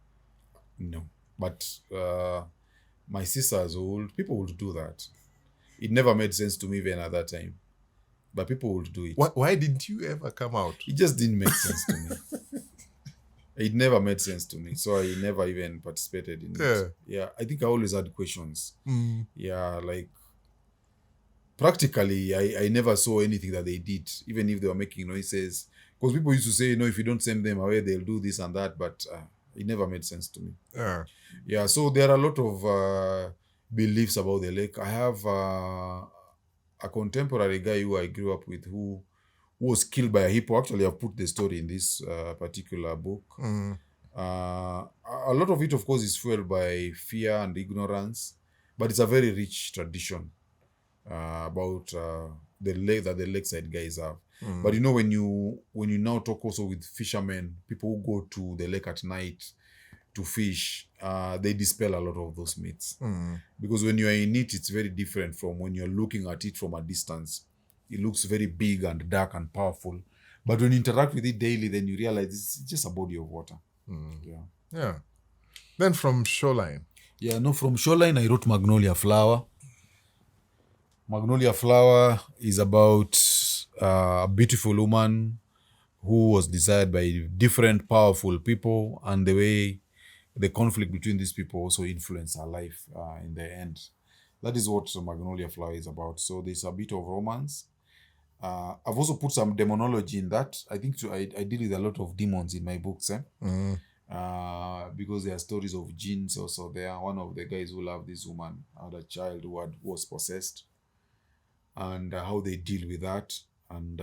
No. But my sisters, people would do that. It never made sense to me even at that time. But people would do it.
Why didn't you ever come out?
It just didn't make sense to me. It never made sense to me. So I never even participated in it. Yeah, I think I always had questions. Yeah, like... Practically, I never saw anything that they did, even if they were making noises. Because people used to say, if you don't send them away, they'll do this and that. But it never made sense to me. Yeah, so there are a lot of beliefs about the lake. I have a contemporary guy who I grew up with who was killed by a hippo. Actually, I've put the story in this particular book. A lot of it, of course, is fueled by fear and ignorance. But it's a very rich tradition. about the lake that the lakeside guys have.
Mm.
But you know, when you now talk also with fishermen, people who go to the lake at night to fish, they dispel a lot of those myths.
Mm.
Because when you're in it, it's very different from when you're looking at it from a distance. It looks very big and dark and powerful. But when you interact with it daily, then you realize it's just a body of water. Yeah.
Yeah. Then from Shoreline.
Yeah, no, from Shoreline, I wrote Magnolia Flower. Magnolia Flower is about a beautiful woman who was desired by different powerful people, and the way the conflict between these people also influenced her life in the end. That is what Magnolia Flower is about. So there's a bit of romance. I've also put some demonology in that. I think I deal with a lot of demons in my books, because there are stories of jinns also there. One of the guys who loved this woman had a child who was possessed, and how they deal with that. And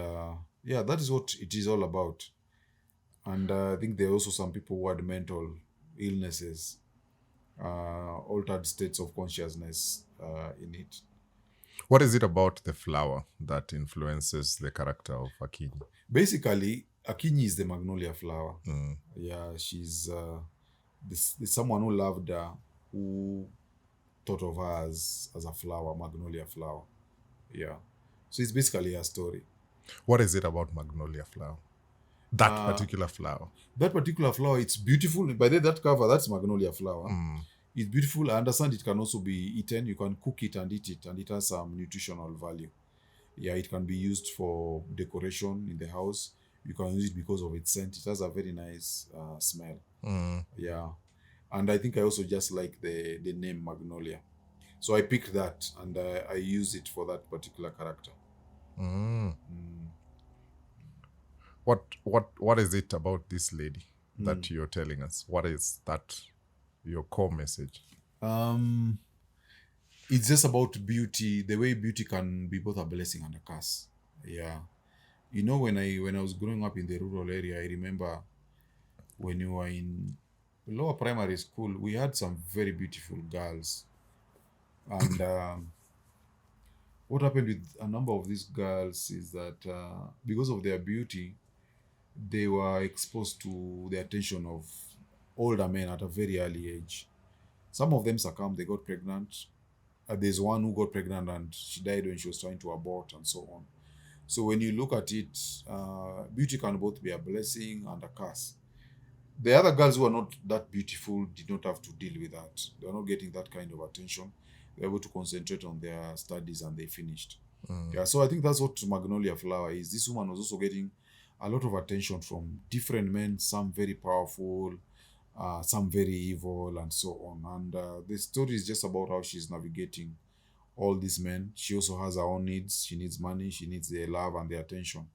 yeah, that is what it is all about. And I think there are also some people who had mental illnesses, altered states of consciousness in it.
What is it about the flower that influences the character of Akinyi?
Basically, Akinyi is the magnolia flower.
Mm.
Yeah, she's this someone who loved her, who thought of her as a flower, magnolia flower. Yeah. So it's basically a story.
What is it about Magnolia flower? That particular flower.
That particular flower, it's beautiful. By that cover, that's magnolia flower.
Mm.
It's beautiful. I understand it can also be eaten. You can cook it and eat it, and it has some nutritional value. Yeah, it can be used for decoration in the house. You can use it because of its scent. It has a very nice smell.
Mm.
Yeah. And I think I also just like the name Magnolia. So I picked that, and I used it for that particular character.
Mm. What is it about this lady that you're telling us? What is that your core message?
It's just about beauty, the way beauty can be both a blessing and a curse. Yeah. You know, when I was growing up in the rural area, I remember when you were in lower primary school, we had some very beautiful girls. And what happened with a number of these girls is that because of their beauty, they were exposed to the attention of older men at a very early age. Some of them succumbed, they got pregnant. There's one who got pregnant and she died when she was trying to abort, and so on. So when you look at it, beauty can both be a blessing and a curse. The other girls who are not that beautiful did not have to deal with that. They were not getting that kind of attention. They were able to concentrate on their studies, and they finished. Yeah, so I think that's what Magnolia Flower is. This woman was also getting a lot of attention from different men, some very powerful, some very evil, and so on. And the story is just about how she's navigating all these men. She also has her own needs. She needs money. She needs their love and their attention.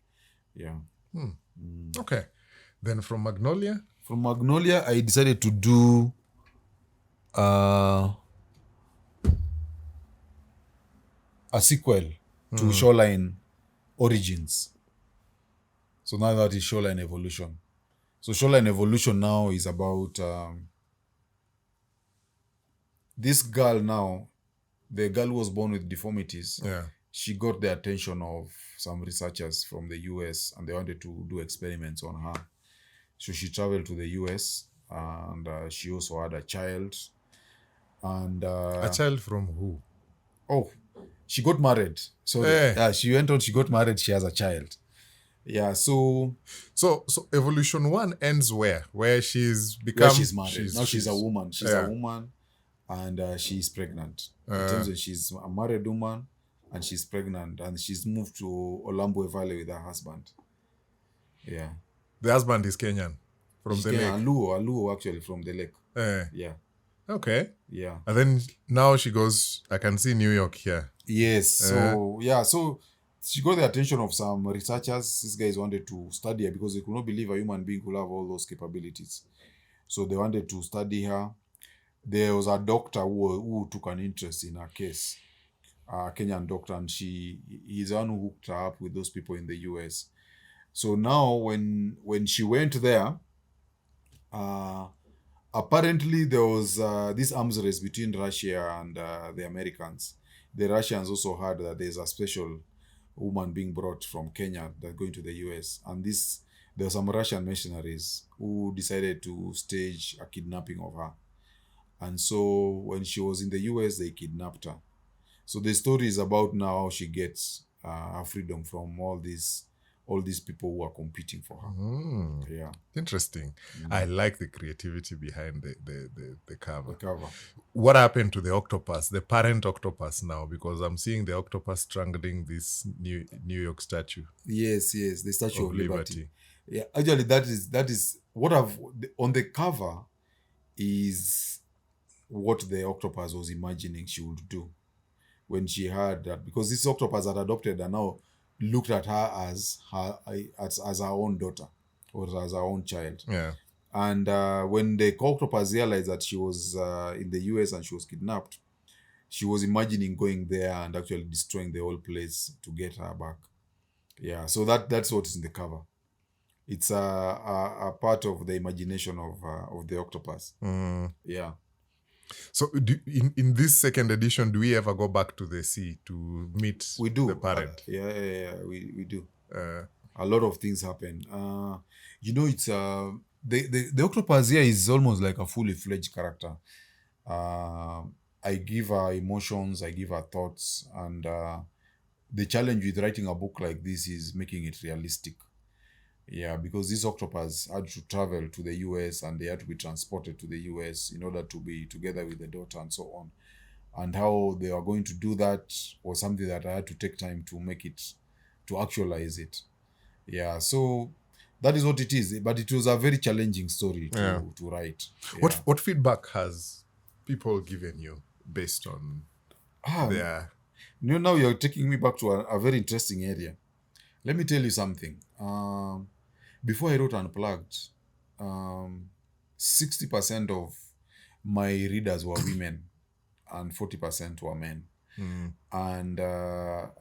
Yeah.
Okay. Then from Magnolia?
From Magnolia, I decided to do a sequel to Shoreline Origins. So now that is Shoreline Evolution. So Shoreline Evolution now is about this girl now, the girl who was born with deformities.
Yeah.
She got the attention of some researchers from the US, and they wanted to do experiments on her. So she traveled to the US, and she also had a child. And
A child from who?
oh, she got married. So yeah, she went on, she got married, she has a child. Yeah, so
Evolution 1 ends where? Where she's become...
where she's married. Now she's a woman. She's
Yeah.
a woman, and she's pregnant. It turns out she's a married woman, and she's pregnant, and she's moved to Olambwe Valley with her husband. Yeah.
The husband is Kenyan. From
She's
the
Kenyan,
lake.
Luo actually, from the lake. Yeah.
Okay.
Yeah.
And then now she goes, I can see New York here.
Yes. So yeah, so she got the attention of some researchers. These guys wanted to study her because they could not believe a human being could have all those capabilities. So they wanted to study her. There was a doctor who took an interest in her case, a Kenyan doctor, and he's the one who hooked her up with those people in the US. So now when she went there, apparently there was this arms race between Russia and the Americans. The Russians also heard that there's a special woman being brought from Kenya that going to the US, and there were some Russian mercenaries who decided to stage a kidnapping of her. And so when she was in the US, they kidnapped her. So the story is about now how she gets her freedom from all these people who are competing for her.
Mm.
Yeah,
Interesting. I like the creativity behind the cover.
the cover.
What happened to the octopus, the parent octopus now? Because I'm seeing the octopus strangling this New York statue
Yes, the Statue
of
of Liberty.
Liberty.
Yeah, actually, that is what I've on the cover is what the octopus was imagining she would do when she heard that, because this octopus had adopted and now looked at her as her own daughter or as her own child.
Yeah.
And when the octopus realized that she was in the US and she was kidnapped, she was imagining going there and actually destroying the whole place to get her back. Yeah, so that's what is in the cover. It's a part of the imagination of the octopus. Yeah.
So in this second edition, do we ever go back to the sea to meet
We do.
the parent?
We do.
Uh,
A lot of things happen. It's the octopus here is almost like a fully fledged character. I give her emotions, I give her thoughts, and the challenge with writing a book like this is making it realistic. Yeah, because these octopus had to travel to the US and they had to be transported to the US in order to be together with the daughter and so on. And how they are going to do that was something that I had to take time to actualize it. Yeah, so that is what it is. But it was a very challenging story to write. Yeah.
what feedback has people given you based on their...
Now you're taking me back to a very interesting area. Let me tell you something. Before I wrote Unplugged, 60% of my readers were women and 40% were men. And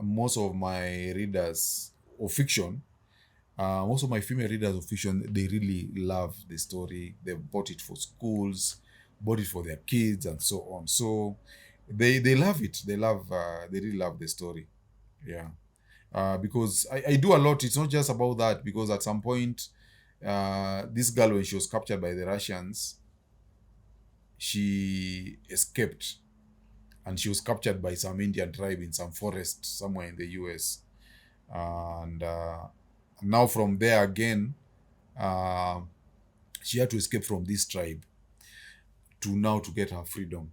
most of my readers of fiction, most of my female readers of fiction, they really love the story. They bought it for schools, bought it for their kids, and so on. So they love it. They really love the story. Yeah. Because I do a lot. It's not just about that, because at some point, this girl, when she was captured by the Russians, she escaped and she was captured by some Indian tribe in some forest somewhere in the US. And now from there again, she had to escape from this tribe to get her freedom.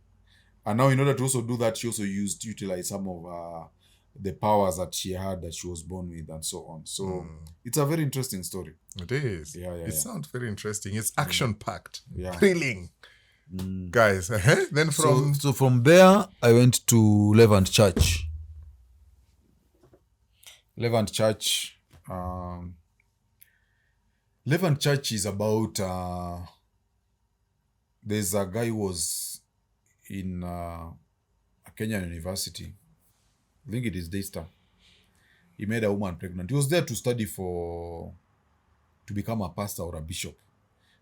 And now in order to also do that, she also utilized some of the powers that she had that she was born with and so on. So it's a very interesting story.
It is.
Yeah.
Sounds very interesting. It's action-packed,
Yeah.
thrilling. Guys, then
So from there, I went to Levant Church. Levant Church is about... there's a guy who was in a Kenyan university. I think it is Daystar. He made a woman pregnant. He was there to study to become a pastor or a bishop.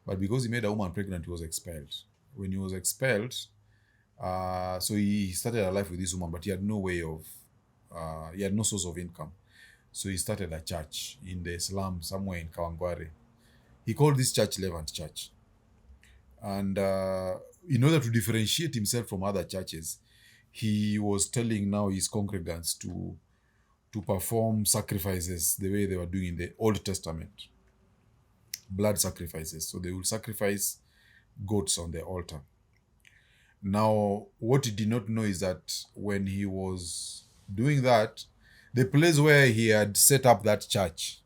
But because he made a woman pregnant, he was expelled. When he was expelled, so he started a life with this woman, but he had no he had no source of income. So he started a church in the slum somewhere in Kawangware. He called this church Levant Church. And in order to differentiate himself from other churches, he was telling now his congregants to perform sacrifices the way they were doing in the Old Testament. Blood sacrifices. So they will sacrifice goats on the altar. Now, what he did not know is that when he was doing that, the place where he had set up that church,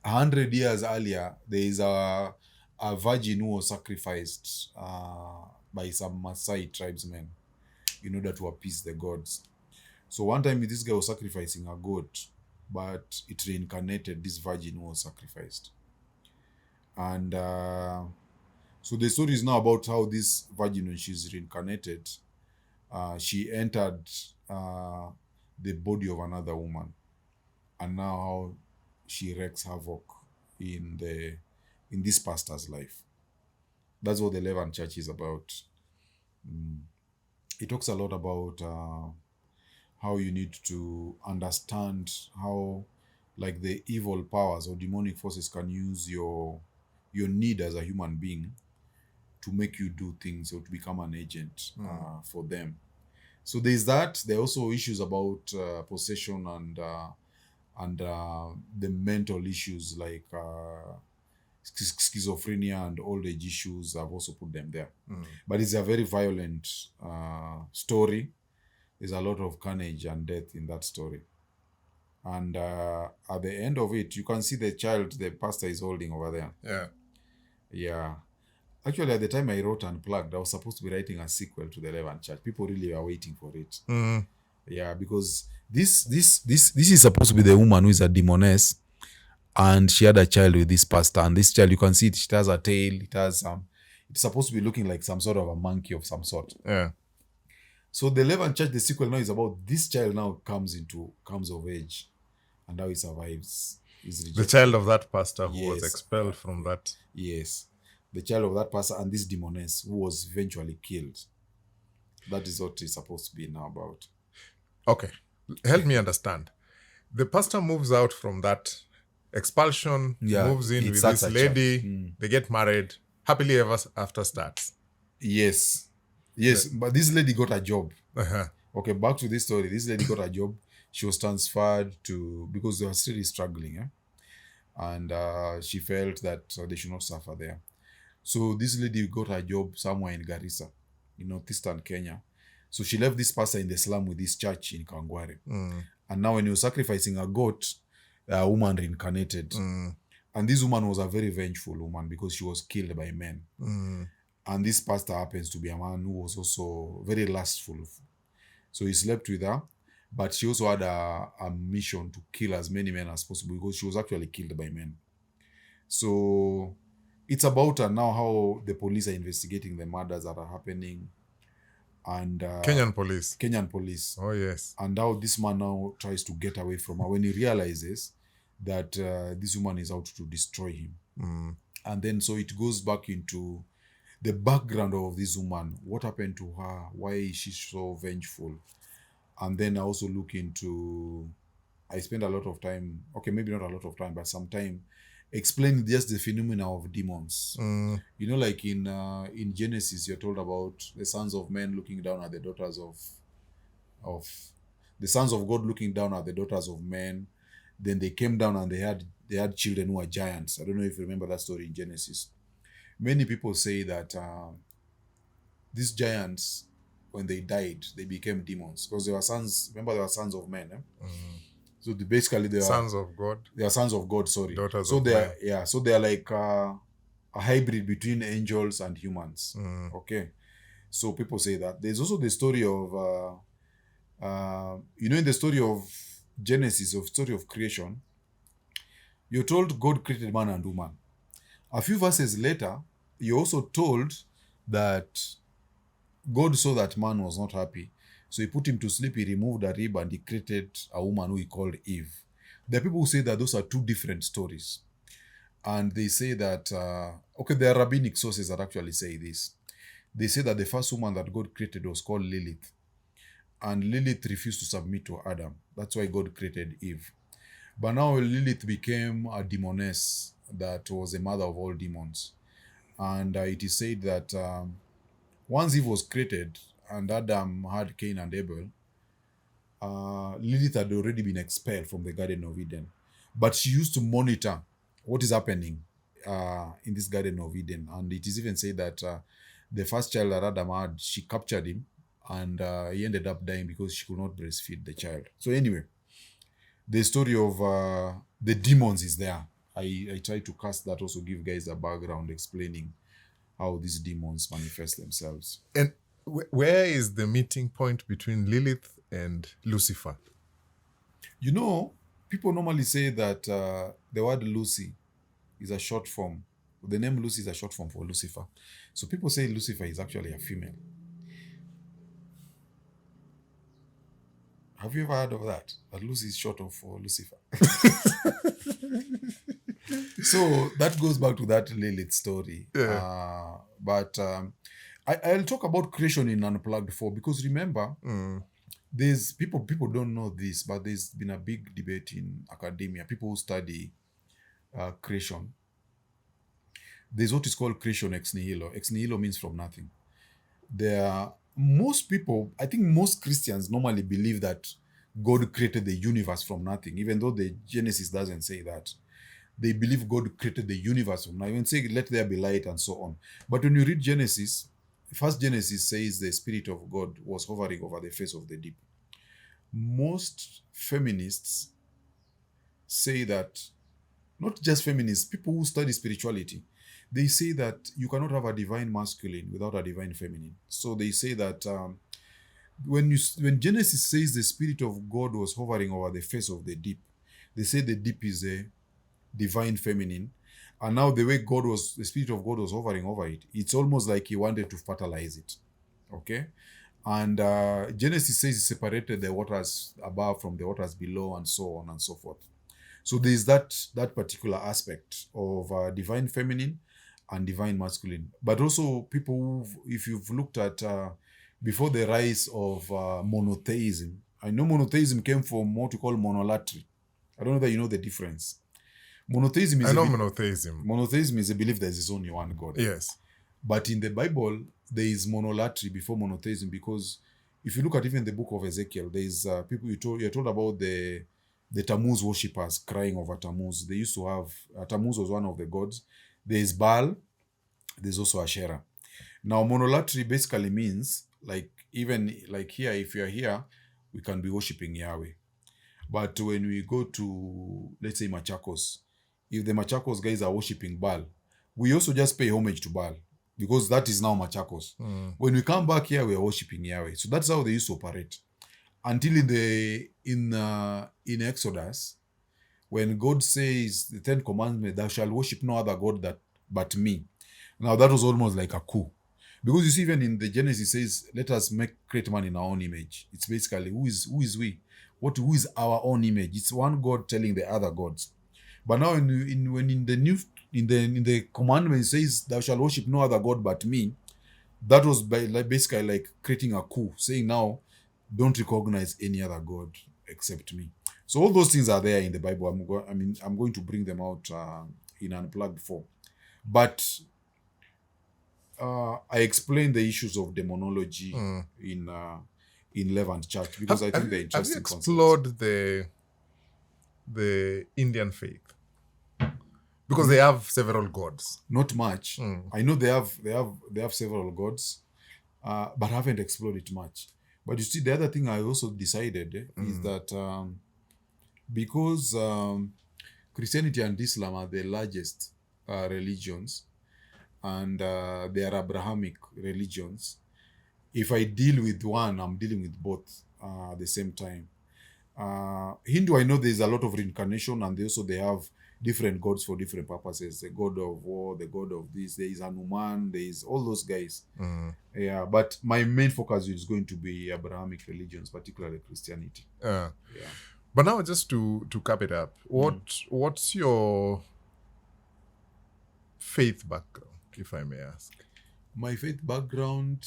100 years earlier, there is a virgin who was sacrificed by some Maasai tribesmen in order to appease the gods. So one time this guy was sacrificing a goat, but it reincarnated this virgin who was sacrificed. And so the story is now about how this virgin, when she's reincarnated, she entered the body of another woman, and now how she wreaks havoc in this pastor's life. That's what the Levant Church is about. It talks a lot about how you need to understand how, like, the evil powers or demonic forces can use your need as a human being to make you do things or to become an agent for them. So there's that. There are also issues about possession and the mental issues like schizophrenia and old age issues. I've also put them there. But it's a very violent story. There's a lot of carnage and death in that story. And at the end of it, you can see the child the pastor is holding over there.
Yeah.
Yeah. Actually, at the time I wrote Unplugged, I was supposed to be writing a sequel to the Levant Church. People really were waiting for it. Yeah, because this is supposed to be the woman who is a demoness, and she had a child with this pastor. And this child, you can see it has a tail. It has it's supposed to be looking like some sort of a monkey of some sort.
Yeah.
So the Levant Church, the sequel now is about this child now comes of age, and how he survives.
The child of that pastor who was
Yes.
expelled from that.
Yes. The child of that pastor and this demoness who was eventually killed. That is what it's supposed to be now about.
Okay. Help me understand. The pastor moves out from that expulsion,
Yeah,
moves in
it
with
starts
this
a
lady, they get married, happily ever after starts.
Yes. But this lady got a job.
Uh-huh.
Okay, back to this story. This lady got a job. She was transferred to, because they were still struggling, and she felt that they should not suffer there. So this lady got a job somewhere in Garissa, in northeastern Kenya. So she left this pastor in the slum with this church in Kangware. And now when he was sacrificing a goat, a woman reincarnated. And this woman was a very vengeful woman because she was killed by men. And this pastor happens to be a man who was also very lustful. So he slept with her, but she also had a mission to kill as many men as possible because she was actually killed by men. So it's about now how the police are investigating the murders that are happening. And
Kenyan police.
Oh,
yes.
And how this man now tries to get away from her when he realizes that this woman is out to destroy him. And then so it goes back into the background of this woman. What happened to her? Why is she so vengeful? And then I also look into, I spend a lot of time, okay, maybe not a lot of time, but some time explaining just the phenomena of demons. You know, like in Genesis, you're told about the sons of men looking down at the daughters of the sons of God looking down at the daughters of men. Then they came down and they had children who were giants. I don't know if you remember that story in Genesis. Many people say that these giants, when they died, they became demons because they were sons. Remember, they were sons of men. So basically, they are
Sons of God.
They are sons of God. Sorry,
Daughters
so
of
they
men.
are, yeah. So they are like a hybrid between angels and humans. Okay, so people say that. There's also the story of in the story of Genesis, of story of creation, you're told God created man and woman. A few verses later, you're also told that God saw that man was not happy. So he put him to sleep, he removed a rib, and he created a woman who he called Eve. There are people who say that those are two different stories. And they say that, there are rabbinic sources that actually say this. They say that the first woman that God created was called Lilith. And Lilith refused to submit to Adam. That's why God created Eve. But now Lilith became a demoness that was the mother of all demons. And it is said that once Eve was created and Adam had Cain and Abel, Lilith had already been expelled from the Garden of Eden. But she used to monitor what is happening in this Garden of Eden. And it is even said that the first child that Adam had, she captured him, and he ended up dying because she could not breastfeed the child. So anyway, the story of the demons is there. I try to cast that, also give guys a background explaining how these demons manifest themselves.
And where is the meeting point between Lilith and Lucifer?
You know, people normally say that the word Lucy is a short form. The name Lucy is a short form for Lucifer. So people say Lucifer is actually a female. Have you ever heard of that? That Lucy is short of for Lucifer. So that goes back to that Lilith story.
Yeah.
I'll talk about creation in Unplugged 4 because remember, there's people don't know this, but there's been a big debate in academia. People who study creation. There's what is called creation ex nihilo. Ex nihilo means from nothing. Most people, I think most Christians normally believe that God created the universe from nothing, even though the Genesis doesn't say that. They believe God created the universe from nothing. Even say, let there be light and so on. But when you read Genesis, first Genesis says the Spirit of God was hovering over the face of the deep. Most feminists say that, not just feminists, people who study spirituality, they say that you cannot have a divine masculine without a divine feminine. So they say that when Genesis says the Spirit of God was hovering over the face of the deep, they say the deep is a divine feminine. And now the way the Spirit of God was hovering over it, it's almost like he wanted to fertilize it. Okay? And Genesis says he separated the waters above from the waters below and so on and so forth. So there's that particular aspect of divine feminine and divine masculine. But also people, if you've looked at before the rise of monotheism, I know monotheism came from what we call monolatry. I don't know that you know the difference. Monotheism is
monotheism.
Monotheism is a belief there is only one God.
Yes.
But in the Bible, there is monolatry before monotheism, because if you look at even the book of Ezekiel, there is people you're told about the Tammuz worshippers crying over Tammuz. They used to have Tammuz was one of the gods. There is Baal. There's also Asherah. Now, monolatry basically means even here, if you're here, we can be worshipping Yahweh. But when we go to, let's say, Machakos, if the Machakos guys are worshipping Baal, we also just pay homage to Baal, because that is now Machakos. When we come back here, we are worshipping Yahweh. So that's how they used to operate. Until in Exodus, when God says the 10 Commandments, thou shalt worship no other God but me. Now that was almost like a coup. Because you see, even in the Genesis, it says, let us create man in our own image. It's basically, who is we? Who is our own image? It's one God telling the other gods. But now in the commandment, it says, thou shalt worship no other God but me. That was basically like creating a coup, saying now, don't recognize any other God except me. So all those things are there in the Bible. I'm going to bring them out in Unplugged 4. But I explained the issues of demonology in Levant Church, because I think they're interesting.
Have you explored the Indian faith? Because they have several gods.
Not much. I know they have several gods, but I haven't explored it much. But you see, the other thing I also decided is that because Christianity and Islam are the largest religions, and they are Abrahamic religions, if I deal with one, I'm dealing with both at the same time. Hindu, I know there's a lot of reincarnation, and they have different gods for different purposes. The god of war, the god of this, there is Hanuman, there is all those guys. Yeah, but my main focus is going to be Abrahamic religions, particularly Christianity.
Yeah. But now, just to cap it up, what's your faith background, if I may ask?
My faith background,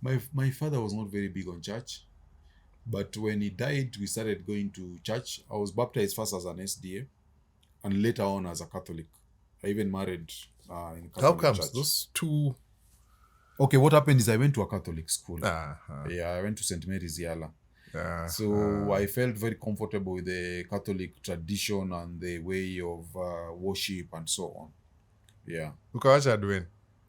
my father was not very big on church, but when he died, we started going to church. I was baptized first as an SDA, and later on as a Catholic. I even married in Catholic church.
How comes those two?
Okay, what happened is I went to a Catholic school.
Yeah,
I went to St. Mary's Yala. So I felt very comfortable with the Catholic tradition and the way of worship and so on. Yeah.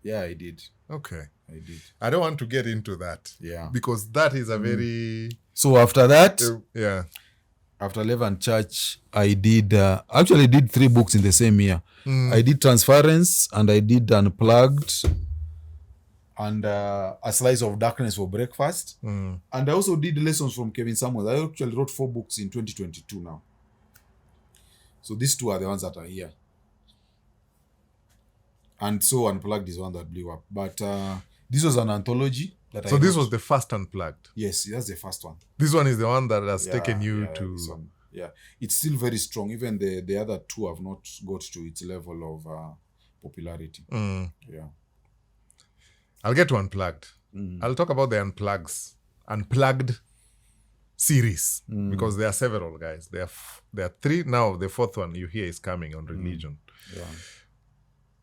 Yeah, I did.
Okay.
I did.
I don't want to get into that.
Yeah.
Because that is a very...
So after that,
after
Levant Church, I did, actually did 3 books in the same year. I did Transference, and I did Unplugged, and A Slice of Darkness for Breakfast. And I also did Lessons from Kevin Samuels. I actually wrote 4 books in 2022 now. So these 2 are the ones that are here. And so Unplugged is one that blew up. But this was an anthology.
So this was the first Unplugged?
Yes, that's the first one.
This one is the one that has taken you to...
Yeah, it's still very strong. Even the other two have not got to its level of popularity. Yeah.
I'll get to Unplugged. I'll talk about the Unplugged series because there are several, guys. There are three now. The fourth one you hear is coming on religion.
Yeah.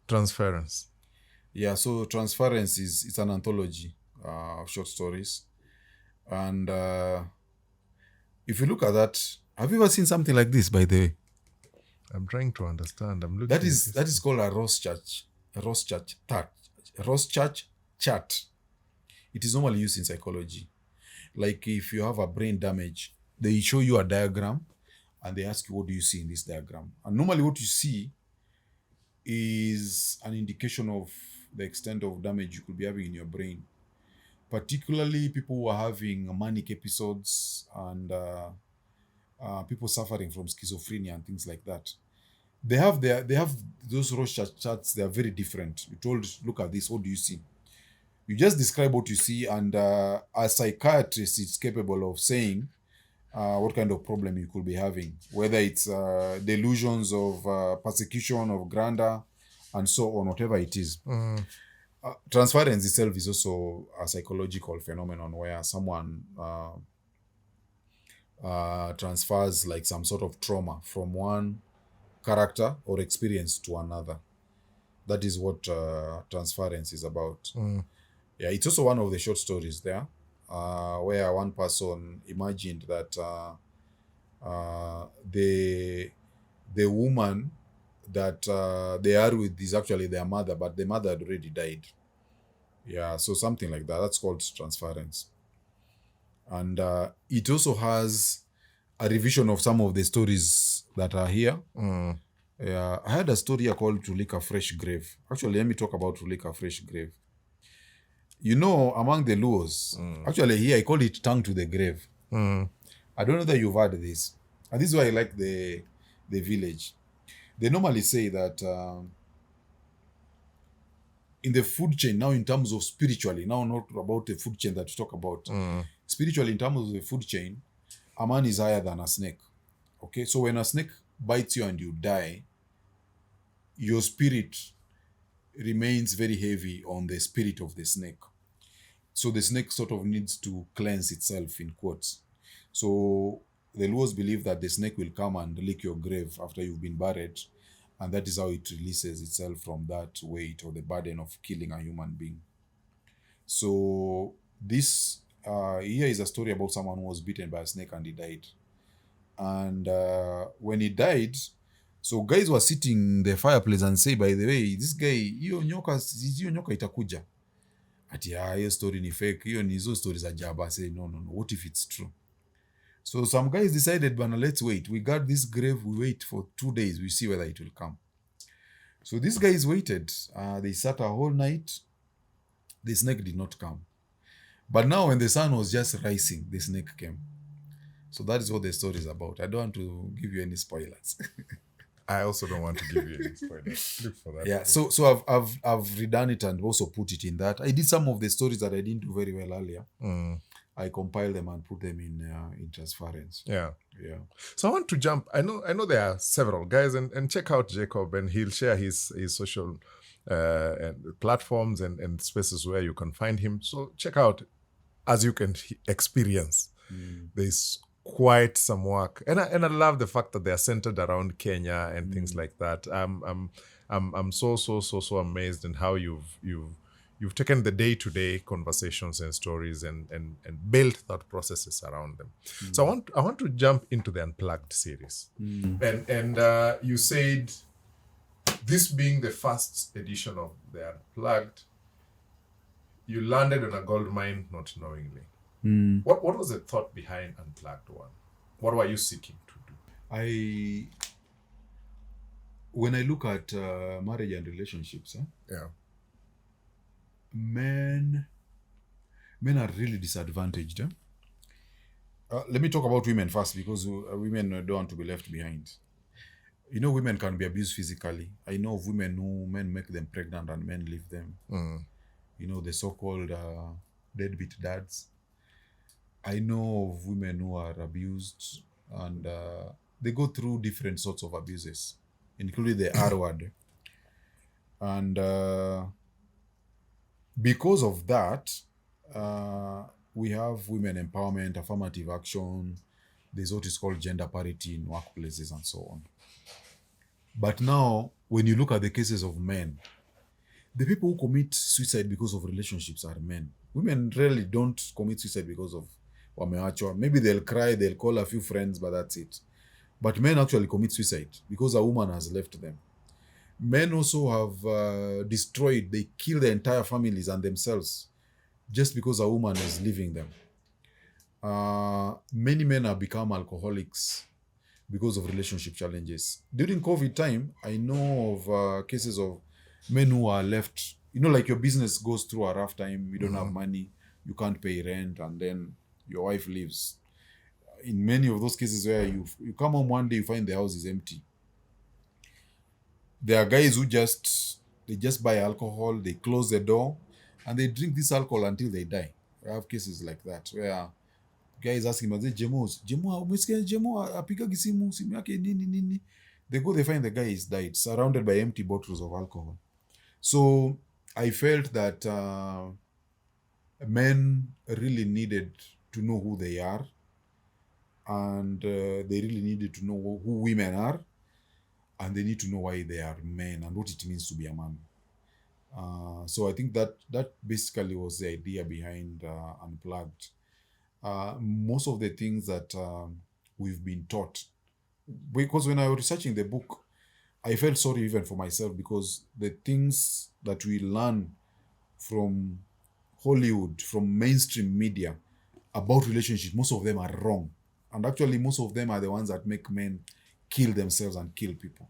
Transference.
Yeah, so Transference it's an anthology of short stories. And if you look at that, have you ever seen something like this, by the way?
I'm trying to understand. I'm looking.
That is called a Rorschach chart. It is normally used in psychology. Like if you have a brain damage, they show you a diagram and they ask you, what do you see in this diagram? And normally what you see is an indication of the extent of damage you could be having in your brain. Particularly people who are having manic episodes and people suffering from schizophrenia and things like that. They have those Rorschach charts. They are very different. You told, look at this. What do you see? You just describe what you see, and a psychiatrist is capable of saying what kind of problem you could be having, whether it's delusions of persecution of grandeur, and so on, whatever it is. Transference itself is also a psychological phenomenon where someone transfers like some sort of trauma from one character or experience to another. That is what Transference is about. Yeah, it's also one of the short stories there, where one person imagined that the woman that they are with is actually their mother, but the mother had already died. Yeah, so something like that. That's called Transference. And it also has a revision of some of the stories that are here. Yeah, I had a story here called To Lick a Fresh Grave. Actually, let me talk about To Lick a Fresh Grave. You know, among the Luos, actually here I call it Tongue to the Grave. I don't know that you've heard this. And this is why I like the village. They normally say that in the food chain, now in terms of spiritually, now not about the food chain that you talk about, spiritually in terms of the food chain, a man is higher than a snake. Okay, so when a snake bites you and you die, your spirit remains very heavy on the spirit of the snake. So the snake sort of needs to cleanse itself, in quotes. So the Luos believe that the snake will come and lick your grave after you've been buried, and that is how it releases itself from that weight or the burden of killing a human being. So this here is a story about someone who was bitten by a snake and he died. And when he died, so guys were sitting in the fireplace and say, by the way, this guy, hiyo nyoka itakuja. Ati hiyo story ni fake, hiyo ni hizo stories za jaba. Say no, what if it's true? So some guys decided, bana, let's wait. We got this grave, we wait for 2 days, we see whether it will come. So these guys waited. They sat a whole night. The snake did not come. But now when the sun was just rising, the snake came. So that is what the story is about. I don't want to give you any spoilers.
I also don't want to give you any spoilers. Look for that.
Yeah, so I've redone it and also put it in that. I did some of the stories that I didn't do very well earlier. I compiled them and put them in Transference.
Yeah.
Yeah.
So I want to jump. I know there are several guys, and check out Jacob, and he'll share his social and platforms and spaces where you can find him. So check out, as you can experience. There's quite some work, and I love the fact that they are centered around Kenya and things like that. I'm so amazed in how you've taken the day-to-day conversations and stories and built thought processes around them. So I want to jump into the Unplugged series, and you said this being the first edition of the Unplugged, you landed on a gold mine not knowingly. What was the thought behind Unplugged one? What were you seeking to do?
When I look at marriage and relationships, men are really disadvantaged. Let me talk about women first, because women don't want to be left behind. You know, women can be abused physically. I know of women who men make them pregnant and men leave them. You know, the so-called deadbeat dads. I know of women who are abused and they go through different sorts of abuses, including the R word. And because of that, uh, we have women empowerment, affirmative action. There's what is called gender parity in workplaces and so on. But now, when you look at the cases of men, the people who commit suicide because of relationships are men. Women rarely don't commit suicide because of wameachwa. Maybe they'll cry, they'll call a few friends, but that's it. But men actually commit suicide because a woman has left them. Men also have destroyed, they kill their entire families and themselves just because a woman is leaving them. Many men have become alcoholics because of relationship challenges. During COVID time, I know of cases of men who are left, like your business goes through a rough time, you don't have money, you can't pay rent, and then your wife leaves. In many of those cases where you come home one day, you find the house is empty. There are guys who they just buy alcohol, they close the door, and they drink this alcohol until they die. I have cases like that where guys asking me, Jemo, umesikia Jemo apigagi simu yake nini. They go, they find the guy is died, surrounded by empty bottles of alcohol. So I felt that men really needed to know who they are, and they really needed to know who women are, and they need to know why they are men and what it means to be a man. So I think that basically was the idea behind Unplugged. Most of the things that we've been taught, because when I was researching the book, I felt sorry even for myself, because the things that we learn from Hollywood, from mainstream media about relationships, most of them are wrong. And actually, most of them are the ones that make men kill themselves and kill people.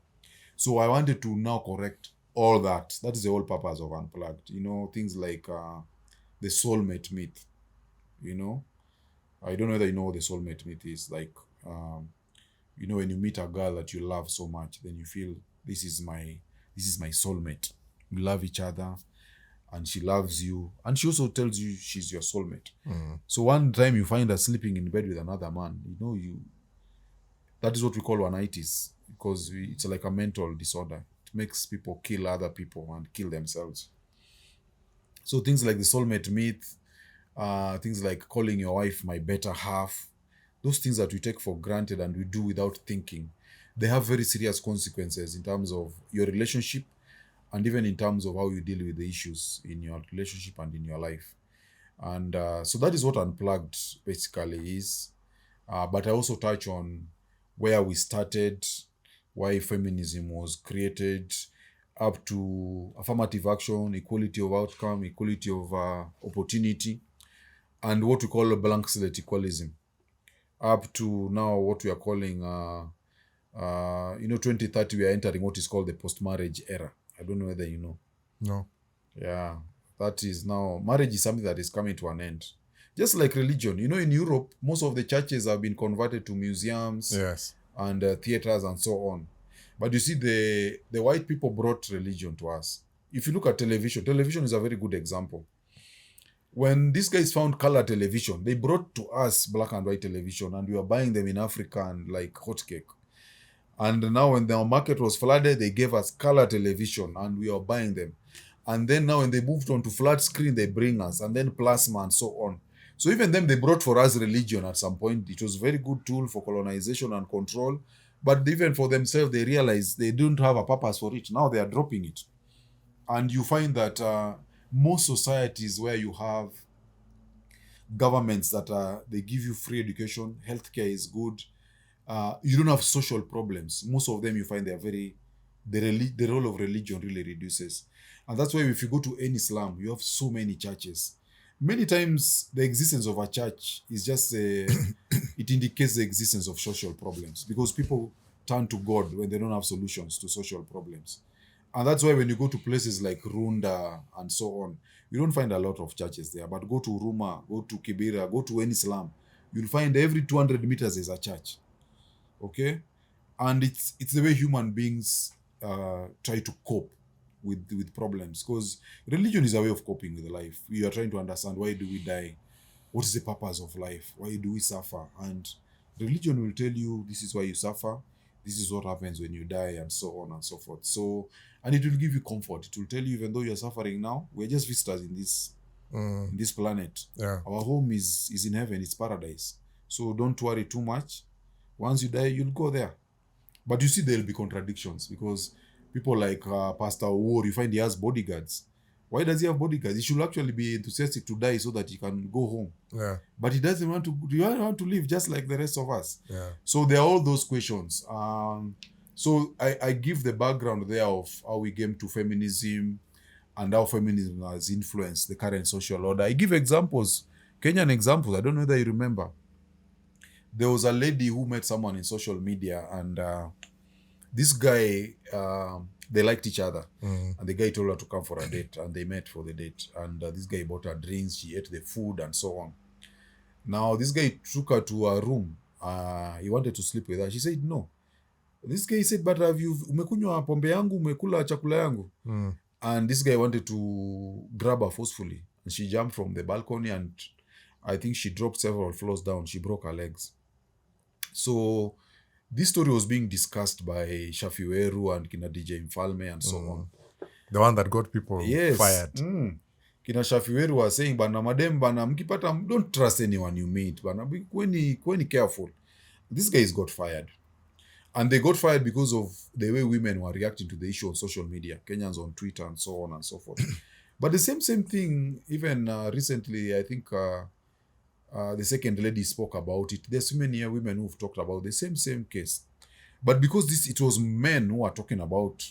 So I wanted to now correct all that. That is the whole purpose of Unplugged. Things like the soulmate myth. I don't know whether you know what the soulmate myth is. Like, when you meet a girl that you love so much, then you feel this is my soulmate. You love each other, and she loves you, and she also tells you she's your soulmate. So one time you find her sleeping in bed with another man, that is what we call one-itis, because it's like a mental disorder. It makes people kill other people and kill themselves. So things like the soulmate myth, things like calling your wife my better half, those things that we take for granted and we do without thinking, they have very serious consequences in terms of your relationship, and even in terms of how you deal with the issues in your relationship and in your life. And so that is what Unplugged basically is. But I also touch on where we started, why feminism was created, up to affirmative action, equality of outcome, equality of opportunity, and what we call a blank slate equalism, up to now what we are calling 2030, we are entering what is called the post-marriage era. I don't know whether you know.
No.
Yeah, that is now, marriage is something that is coming to an end. Just like religion. In Europe, most of the churches have been converted to museums,
Yes.
and theaters and so on. But you see, the white people brought religion to us. If you look at television is a very good example. When these guys found color television, they brought to us black and white television, and we were buying them in Africa and like hotcake. And now when the market was flooded, they gave us color television and we were buying them. And then now when they moved on to flat screen, they bring us, and then plasma and so on. So even them, they brought for us religion at some point. It was a very good tool for colonization and control. But even for themselves, they realized they don't have a purpose for it. Now they are dropping it. And you find that most societies where you have governments that they give you free education, healthcare is good, you don't have social problems. Most of them you find they are the role of religion really reduces. And that's why if you go to any slum, you have so many churches. Many times the existence of a church is just it indicates the existence of social problems, because people turn to God when they don't have solutions to social problems. And that's why when you go to places like Runda and so on, you don't find a lot of churches there. But go to Ruma, go to Kibera, go to any slum, you'll find every 200 meters is a church. Okay? And it's the way human beings try to cope with problems, because religion is a way of coping with life. We are trying to understand, why do we die? What is the purpose of life? Why do we suffer? And Religion will tell you this is why you suffer, this is what happens when you die, and so on and so forth. So, and it will give you comfort. It will tell you, even though you're suffering now, we're just visitors in this planet.
Yeah.
Our home is in heaven, it's paradise. So don't worry too much. Once you die, you'll go there. But you see, there'll be contradictions because people like Pastor War, you find he has bodyguards. Why does he have bodyguards? He should actually be enthusiastic to die so that he can go home.
Yeah.
But he doesn't want to. He want to live just like the rest of us.
Yeah.
So there are all those questions. So I give the background there of how we came to feminism and how feminism has influenced the current social order. I give examples, Kenyan examples. I don't know whether you remember. There was a lady who met someone in social media, and this guy, they liked each other. And the guy told her to come for a date, and they met for the date. And this guy bought her drinks, she ate the food, and so on. Now, this guy took her to a room. He wanted to sleep with her. She said, no. This guy said, but have you, umekunywa pombe yangu, umekula chakula yangu? And this guy wanted to grab her forcefully. And she jumped from the balcony, and I think she dropped several floors down. She broke her legs. So this story was being discussed by Shafi Weru and Kina DJ Mfalme and so on.
The one that got people fired.
Kina Shafi Weru was saying, bana madem, bana mkipata, don't trust anyone you meet. Bana, kweni careful. This guy got fired. And they got fired because of the way women were reacting to the issue on social media. Kenyans on Twitter and so on and so forth. But the same thing, even recently, I think the second lady spoke about it. There's so many women who've talked about the same case. But because it was men who are talking about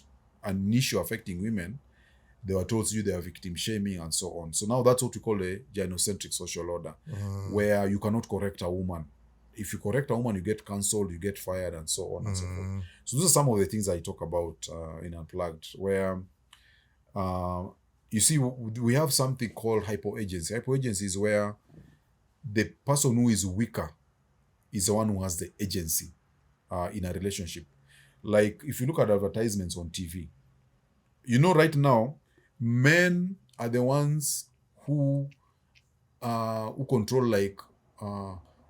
an issue affecting women, they were told you they are victim shaming and so on. So now that's what we call a gynocentric social order, where you cannot correct a woman. If you correct a woman, you get cancelled, you get fired, and so on and so forth. So those are some of the things I talk about in Unplugged, where you see, we have something called hypoagency. Hypoagency is where the person who is weaker is the one who has the agency in a relationship. Like if you look at advertisements on TV, you know, right now, men are the ones who control, like,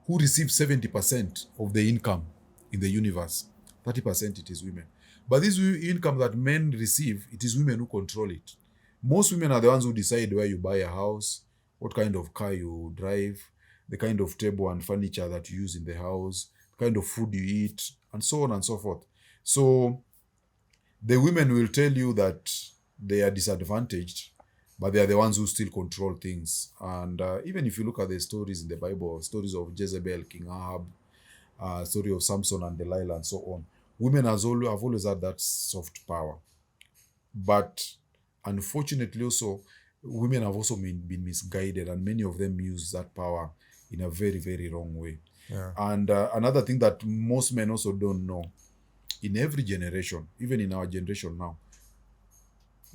who receive 70% of the income in the universe. 30% it is women. But this income that men receive, it is women who control it. Most women are the ones who decide where you buy a house, what kind of car you drive, the kind of table and furniture that you use in the house, the kind of food you eat, and so on and so forth. So the women will tell you that they are disadvantaged, but they are the ones who still control things. And even if you look at the stories in the Bible, stories of Jezebel, King Ahab, story of Samson and Delilah, and so on, women have always had that soft power. But unfortunately also, women have also been misguided, and many of them use that power in a very, very wrong way.
Yeah.
And another thing that most men also don't know, in every generation, even in our generation now,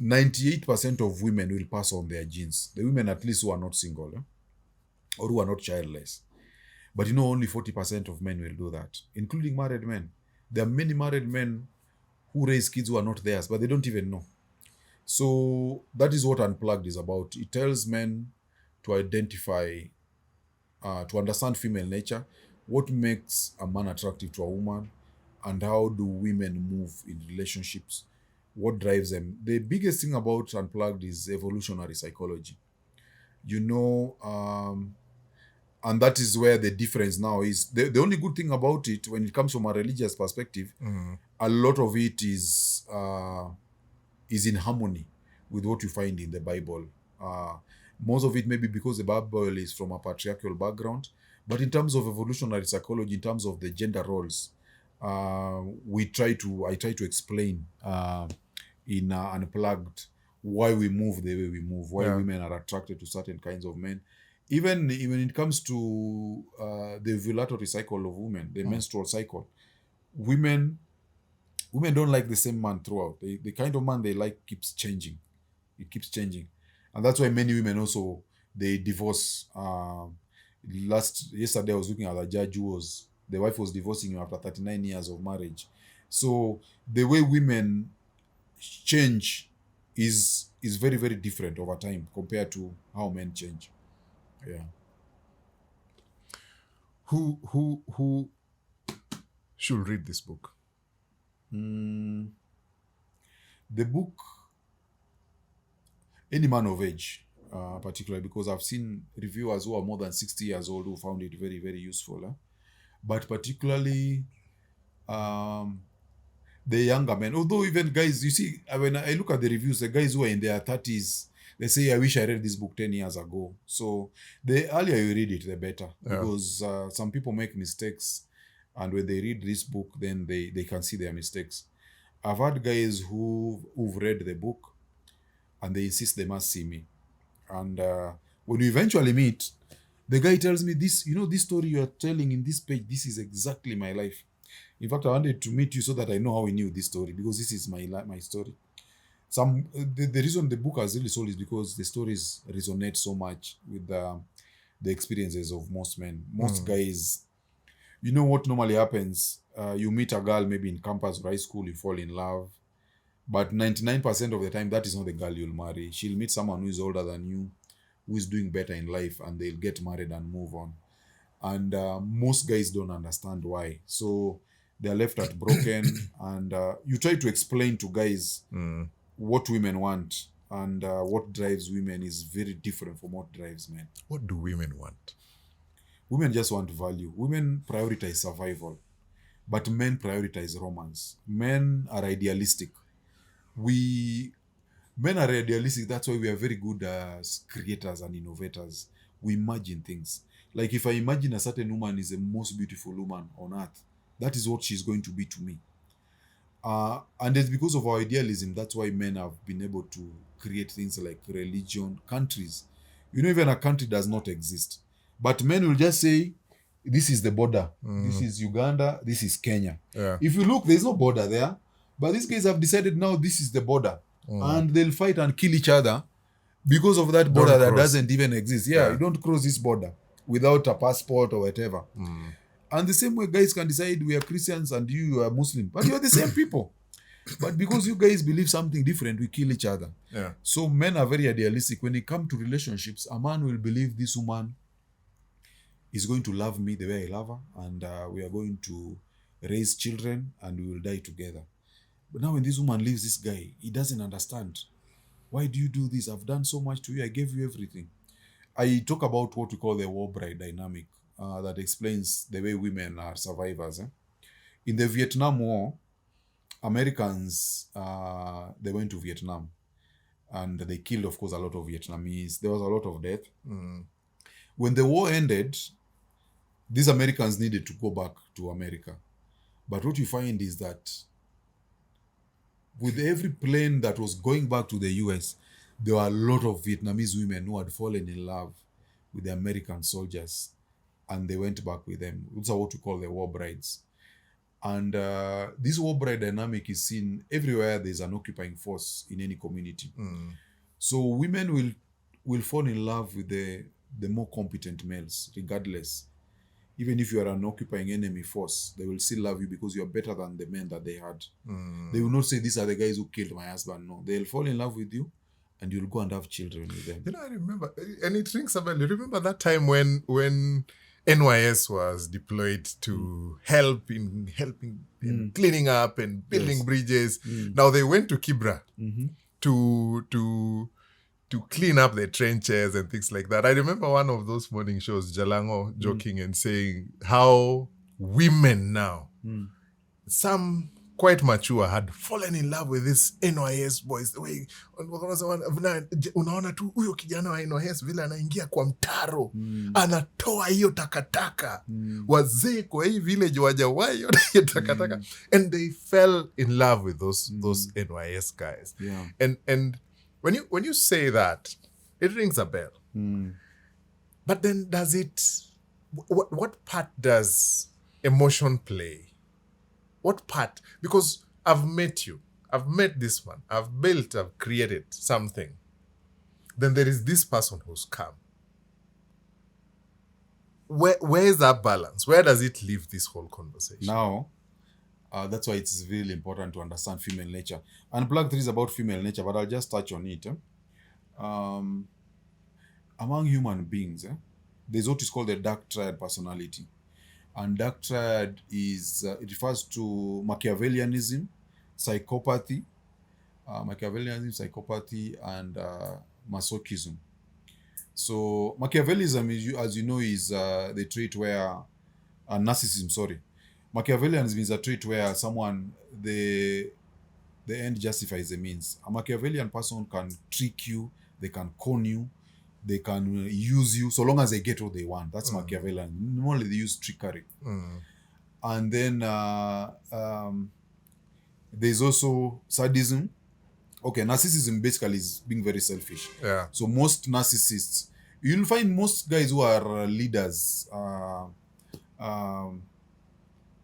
98% of women will pass on their genes. The women at least who are not single, or who are not childless. But you know, only 40% of men will do that, including married men. There are many married men who raise kids who are not theirs, but they don't even know. So that is what Unplugged is about. It tells men to identify, to understand female nature, what makes a man attractive to a woman, and how do women move in relationships, what drives them. The biggest thing about Unplugged is evolutionary psychology. You know, and that is where the difference now is. The only good thing about it, when it comes from a religious perspective, a lot of it is in harmony with what you find in the Bible. Most of it may be because the Bible is from a patriarchal background, but in terms of evolutionary psychology, in terms of the gender roles, I try to explain in Unplugged why we move the way we move, why women are attracted to certain kinds of men. Even when it comes to the ovulatory cycle of women, the menstrual cycle, women don't like the same man throughout. The kind of man they like keeps changing. It keeps changing. And that's why many women also, they divorce. Yesterday I was looking at a judge the wife was divorcing him after 39 years of marriage. So the way women change is very, very different over time compared to how men change. Yeah.
Who should read this book?
The book, any man of age, particularly because I've seen reviewers who are more than 60 years old who found it very, very useful. But particularly the younger men, although even guys, you see, when I look at the reviews, the guys who are in their 30s, they say, I wish I read this book 10 years ago. So the earlier you read it, the better.
Yeah.
Because some people make mistakes. And when they read this book, then they can see their mistakes. I've had guys who've read the book and they insist they must see me. And when we eventually meet, the guy tells me, this story you're telling in this page, this is exactly my life. In fact, I wanted to meet you so that I know how we knew this story, because this is my story. The reason the book has really sold is because the stories resonate so much with the experiences of most men. Most guys, you know what normally happens? You meet a girl maybe in campus or high school, you fall in love. But 99% of the time, that is not the girl you'll marry. She'll meet someone who is older than you, who is doing better in life, and they'll get married and move on. And most guys don't understand why. So they're left at broken. And you try to explain to guys what women want and what drives women is very different from what drives men.
What do women want?
Women just want value. Women prioritize survival, but men prioritize romance. Men are idealistic. Men are idealistic. That's why we are very good as creators and innovators. We imagine things. Like if I imagine a certain woman is the most beautiful woman on earth, that is what she's going to be to me. And it's because of our idealism, that's why men have been able to create things like religion, countries. Even a country does not exist. But men will just say, this is the border. This is Uganda. This is Kenya.
Yeah.
If you look, there's no border there. But these guys have decided now this is the border. And they'll fight and kill each other because of that border that doesn't even exist. Yeah, you don't cross this border without a passport or whatever. And the same way guys can decide we are Christians and you are Muslim. But you're the same people. But because you guys believe something different, we kill each other.
Yeah.
So men are very idealistic. When it comes to relationships, a man will believe this woman is going to love me the way I love her, and we are going to raise children and we will die together. But now when this woman leaves this guy, he doesn't understand. Why do you do this? I've done so much to you. I gave you everything. I talk about what we call the war bride dynamic that explains the way women are survivors. In the Vietnam War, Americans, they went to Vietnam and they killed, of course, a lot of Vietnamese. There was a lot of death. When the war ended, these Americans needed to go back to America. But what you find is that with every plane that was going back to the US, there were a lot of Vietnamese women who had fallen in love with the American soldiers, and they went back with them. Those are what we call the war brides. And this war bride dynamic is seen everywhere there's an occupying force in any community. So women will fall in love with the more competent males, regardless. Even if you are an occupying enemy force, they will still love you because you are better than the men that they had. They will not say, these are the guys who killed my husband. No, they'll fall in love with you and you'll go and have children with them.
I remember, and it rings a bell. You remember that time when NYS was deployed to help in cleaning up and building bridges. Now they went to Kibra to clean up the trenches and things like that. I remember one of those morning shows, Jalango joking and saying how women now, some quite mature, had fallen in love with this NYS boys. The way unaona tu huyo kijana wa NYS vile anaingia kwa mtaro, anatoa hiyo takataka, wazee kwa hii village wajawahi hiyo takataka, and they fell in love with those NYS guys. And when you say that, it rings a bell. But then what part does emotion play? What part? Because I've met you. I've met this one. I've created something. Then there is this person who's come. Where is that balance? Where does it leave this whole conversation?
Now, that's why it's really important to understand female nature. Unplugged 3 is about female nature, but I'll just touch on it. Among human beings, there's what is called the dark triad personality. And dark triad is, it refers to Machiavellianism, psychopathy, and masochism. So Machiavellism, as you know, is the trait where narcissism. Sorry, Machiavellianism is a trait where someone the end justifies the means. A Machiavellian person can trick you, they can con you, they can use you, so long as they get what they want. That's Machiavellian. Normally they use trickery. And then there's also sadism. Okay, narcissism basically is being very selfish.
Yeah.
So most narcissists, you'll find most guys who are leaders,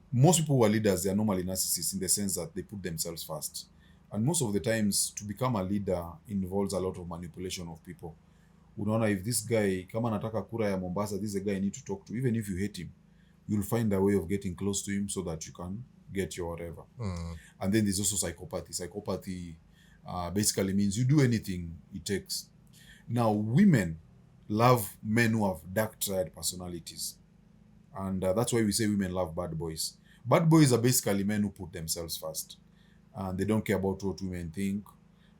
most people who are leaders, they are normally narcissists in the sense that they put themselves first. And most of the times, to become a leader involves a lot of manipulation of people. Unaona, if this guy, kama nataka kura ya Mombasa, this is a guy I need to talk to. Even if you hate him, you'll find a way of getting close to him so that you can get your whatever. And then there's also psychopathy. Psychopathy basically means you do anything it takes. Now, women love men who have dark triad personalities. And that's why we say women love bad boys. Bad boys are basically men who put themselves first. And they don't care about what women think.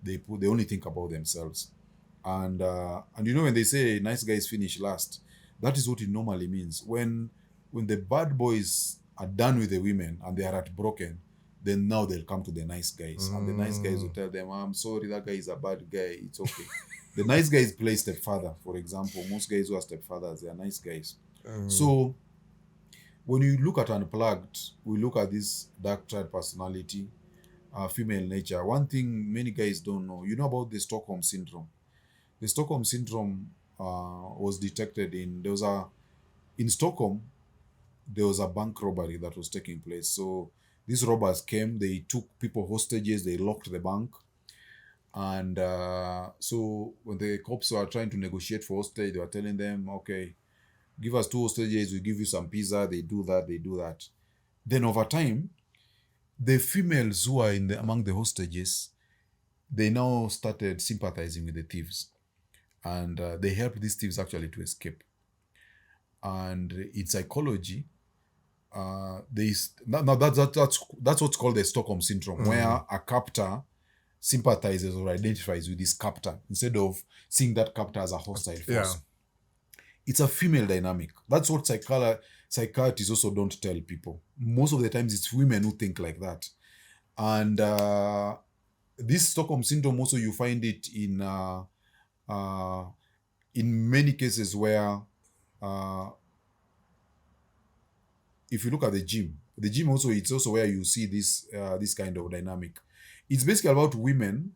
They only think about themselves. And you know, when they say nice guys finish last, that is what it normally means. When the bad boys are done with the women and they are heartbroken, then now they'll come to the nice guys. And the nice guys will tell them, I'm sorry, that guy is a bad guy. It's okay. The nice guys play stepfather, for example. Most guys who are stepfathers, they are nice guys. So when you look at Unplugged, we look at this dark triad personality, female nature. One thing many guys don't know, you know about the Stockholm syndrome. The Stockholm syndrome was detected in Stockholm. There was a bank robbery that was taking place. So these robbers came, they took people hostages, they locked the bank. And so when the cops were trying to negotiate for hostage, they were telling them, okay, give us 2 hostages, we'll give you some pizza. They do that. Then over time, the females who are among the hostages, they now started sympathizing with the thieves. And they helped these thieves actually to escape. And in psychology, that's what's called the Stockholm syndrome, where a captor sympathizes or identifies with his captor instead of seeing that captor as a hostile force.
Yeah.
It's a female dynamic. That's what psychiatrists also don't tell people. Most of the times it's women who think like that. And this Stockholm syndrome also, you find it in many cases where if you look at the gym also, it's also where you see this kind of dynamic. It's basically about women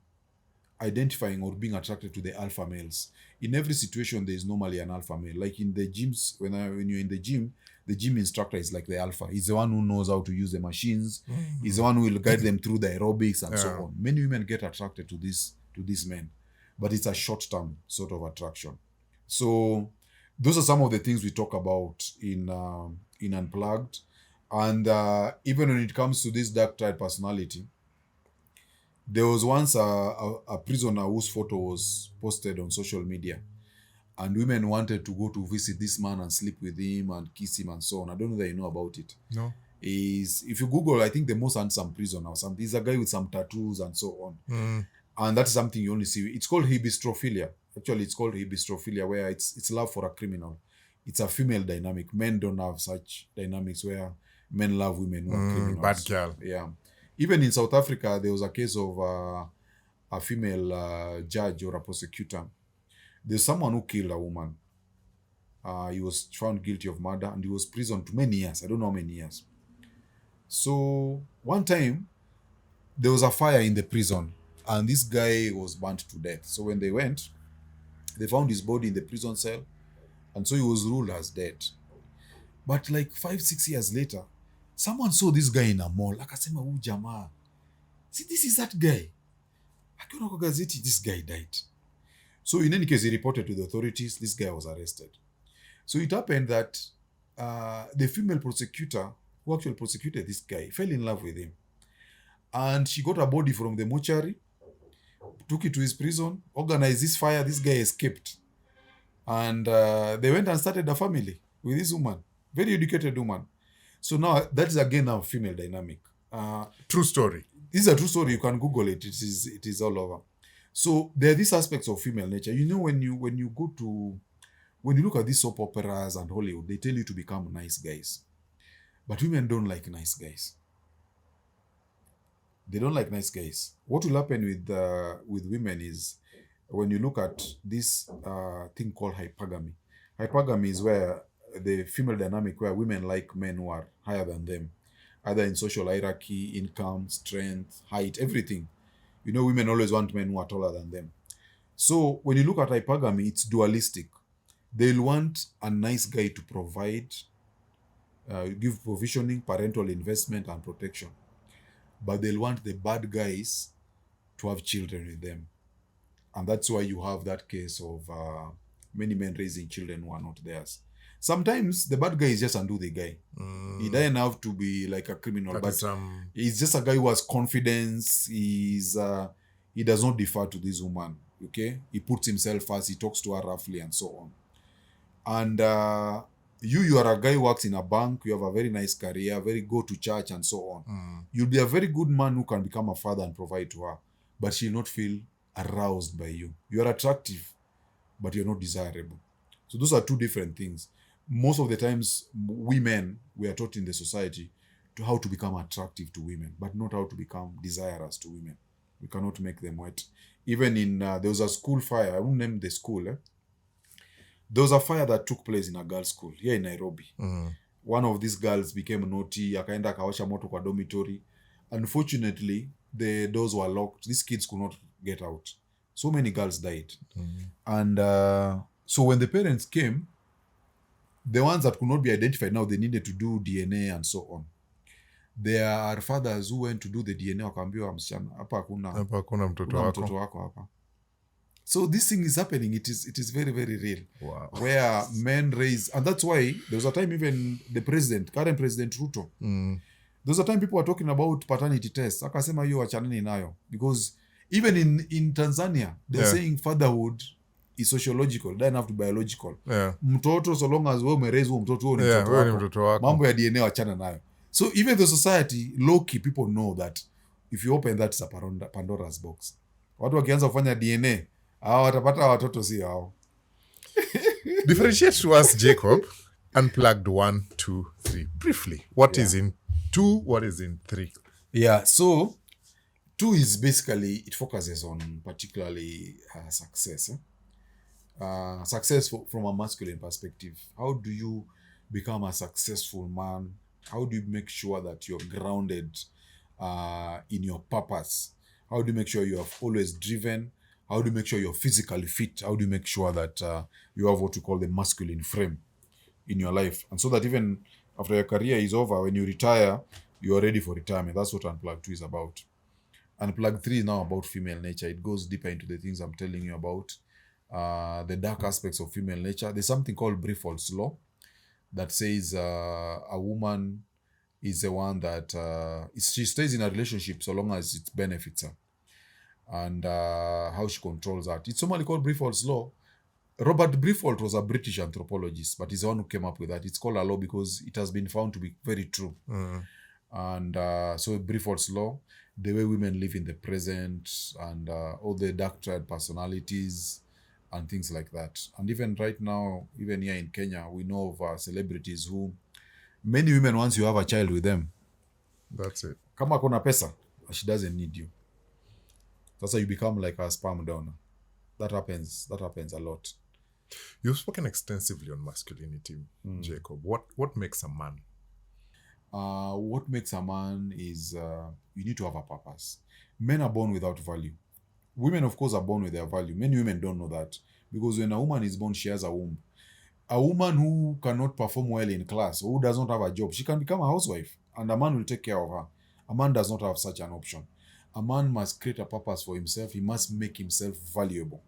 identifying or being attracted to the alpha males. In every situation, there is normally an alpha male. Like in the gyms, when you're in the gym instructor is like the alpha. He's the one who knows how to use the machines. He's the one who will guide them through the aerobics and so on. Many women get attracted to these men, but it's a short-term sort of attraction. So those are some of the things we talk about in Unplugged. And even when it comes to this dark triad personality, there was once a prisoner whose photo was posted on social media, and women wanted to go to visit this man and sleep with him and kiss him and so on. I don't know that you know about it.
No.
If you Google, I think the most handsome prisoner or something, he's a guy with some tattoos and so on. And that's something you only see. It's called hebistrophilia. Actually, it's called hebistrophilia, where it's love for a criminal. It's a female dynamic. Men don't have such dynamics where men love women who are criminals.
Bad girl.
Yeah. Even in South Africa, there was a case of a female judge or a prosecutor. There's someone who killed a woman. He was found guilty of murder and he was imprisoned to many years. I don't know how many years. So one time, there was a fire in the prison and this guy was burnt to death. So when they went, they found his body in the prison cell, and so he was ruled as dead. But like 5-6 years later, someone saw this guy in a mall. Akasema, huyu jamaa, see, this is that guy. Akiona kwa gazeti, this guy died. So in any case, he reported to the authorities. This guy was arrested. So it happened that the female prosecutor who actually prosecuted this guy fell in love with him. And she got a body from the mortuary, took it to his prison, organized this fire. This guy escaped. And they went and started a family with this woman. Very educated woman. So now that is again a female dynamic.
True story.
This is a true story. You can Google it. It is all over. So there are these aspects of female nature. When you look at these soap operas and Hollywood, they tell you to become nice guys, but women don't like nice guys. They don't like nice guys. What will happen with women is when you look at this thing called hypergamy. Hypergamy is where the female dynamic where women like men who are higher than them, either in social hierarchy, income, strength, height, everything. Women always want men who are taller than them. So when you look at hypergamy, it's dualistic. They'll want a nice guy to provide, give provisioning, parental investment, and protection. But they'll want the bad guys to have children with them. And that's why you have that case of many men raising children who are not theirs. Sometimes the bad guy is just undo the guy. He doesn't have to be like a criminal, but he's just a guy who has confidence. He does not defer to this woman. Okay, he puts himself first. He talks to her roughly and so on. And you are a guy who works in a bank. You have a very nice career. Very go to church and so on. You'll be a very good man who can become a father and provide to her, but she'll not feel aroused by you. You are attractive, but you're not desirable. So those are two different things. Most of the times, we are taught in the society to how to become attractive to women, but not how to become desirous to women. We cannot make them wet. Even there was a school fire. I won't name the school. There was a fire that took place in a girls' school here in Nairobi. One of these girls became naughty. Akaenda akawasha moto kwa dormitory. Unfortunately, the doors were locked. These kids could not get out. So many girls died. And so when the parents came, the ones that could not be identified now, they needed to do DNA and so on. There are fathers who went to do the DNA wakaambiwa msichana hapa hakuna mtoto wako hapa. So this thing is happening. It is very, very real.
Wow.
Where men raise, and that's why there was a time even the current president Ruto, there was a time people were talking about paternity tests. Akasema hiyo wachaneni nayo, because even in Tanzania they're saying fatherhood is sociological, doesn't have to be biological. Mtoto, so long as wewe umeraise huo mtoto, ni mtoto wako. Mambo ya DNA wachana nayo. So even the society, low-key, people know that if you open that, it's a Pandora's box. Watu wakianza kufanya DNA, watapata watoto si hao.
Differentiate to us, Jacob, unplugged 1, 2, 3. Briefly, what is in 2, what is in 3?
Yeah, so 2 is basically, it focuses on particularly success. Success from a masculine perspective. How do you become a successful man? How do you make sure that you're grounded in your purpose? How do you make sure you are always driven? How do you make sure you're physically fit? How do you make sure that you have what we call the masculine frame in your life? And so that even after your career is over, when you retire, you are ready for retirement. That's what Unplugged 2 is about. Unplugged 3 is now about female nature. It goes deeper into the things I'm telling you about. The dark aspects of female nature. There's something called Briffault's law that says a woman is the one that she stays in a relationship so long as it benefits her, and how she controls that. It's normally called Briffault's law. Robert Briffault was a British anthropologist, but he's the one who came up with that. It's called a law because it has been found to be very true. And so Briffault's law, the way women live in the present, and all the dark triad personalities and things like that. And even right now, even here in Kenya, we know of celebrities who, many women, once you have a child with them,
that's it.
Kama kuna pesa, she doesn't need you. That's how you become like a sperm donor. That happens a lot.
You've spoken extensively on masculinity, Jacob. What makes a man?
What makes a man is you need to have a purpose. Men are born without value. Women, of course, are born with their value. Many women don't know that, because when a woman is born, she has a womb. A woman who cannot perform well in class, or who does not have a job, she can become a housewife, and a man will take care of her. A man does not have such an option. A man must create a purpose for himself. He must make himself valuable.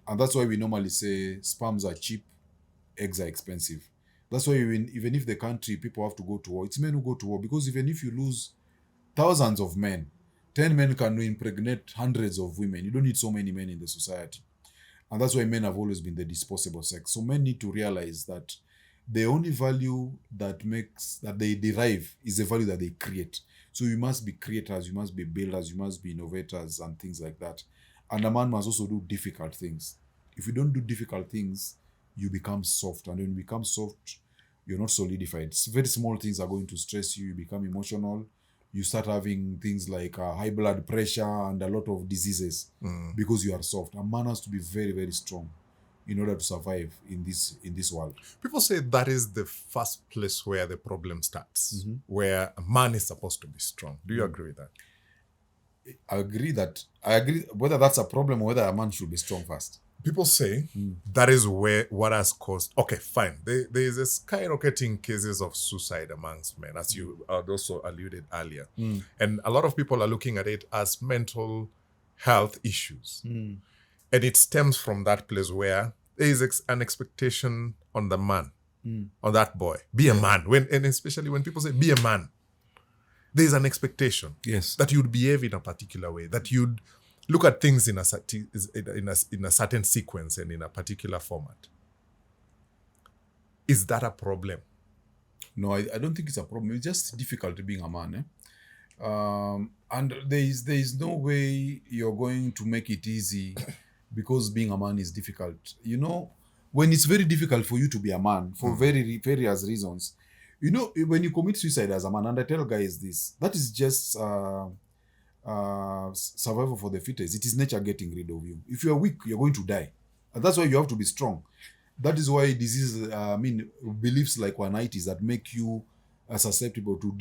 And that's why we normally say sperms are cheap, eggs are expensive. That's why even if the country, people have to go to war, it's men who go to war, because even if you lose thousands of men, 10 men can impregnate hundreds of women. You don't need so many men in the society. And that's why men have always been the disposable sex. So men need to realize that the only value that they derive is the value that they create. So you must be creators, you must be builders, you must be innovators and things like that. And a man must also do difficult things. If you don't do difficult things, you become soft. And when you become soft, you're not solidified. Very small things are going to stress you. You become emotional. You start having things like high blood pressure and a lot of diseases because you are soft. A man has to be very, very strong in order to survive in this world.
People say that is the first place where the problem starts, where a man is supposed to be strong. Do you agree with that?
I agree whether that's a problem or whether a man should be strong first.
People say that is where what has caused. Okay, fine. There is a skyrocketing cases of suicide amongst men, as you also alluded earlier, and a lot of people are looking at it as mental health issues, and it stems from that place where there is an expectation on the man, on that boy, be a man. And especially when people say be a man, there is an expectation that you'd behave in a particular way, that you'd look at things in a certain sequence and in a particular format. Is that a problem?
No, I don't think it's a problem. It's just difficult being a man. And there is no way you're going to make it easy because being a man is difficult. You know, when it's very difficult for you to be a man for various reasons, you know, when you commit suicide as a man, and I tell guys this, that is just survival for the fittest. It is nature getting rid of you. If you're weak, you're going to die. And that's why you have to be strong. That is why beliefs like one-itis that make you susceptible to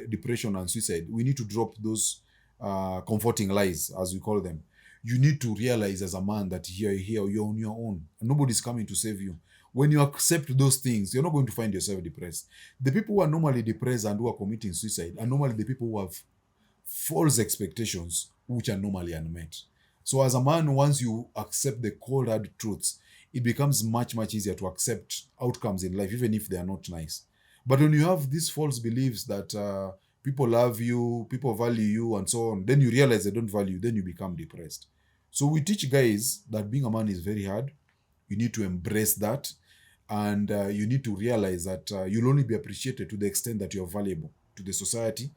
depression and suicide. We need to drop those comforting lies, as we call them. You need to realize as a man that here you're on your own. And nobody's coming to save you. When you accept those things, you're not going to find yourself depressed. The people who are normally depressed and who are committing suicide are normally the people who have false expectations which are normally unmet. So as a man, once you accept the cold hard truths, it becomes much, much easier to accept outcomes in life, even if they are not nice. But when you have these false beliefs that people love you, people value you, and so on, then you realize they don't value you, then you become depressed. So we teach guys that being a man is very hard. You need to embrace that. And you need to realize that you'll only be appreciated to the extent that you're valuable to the society.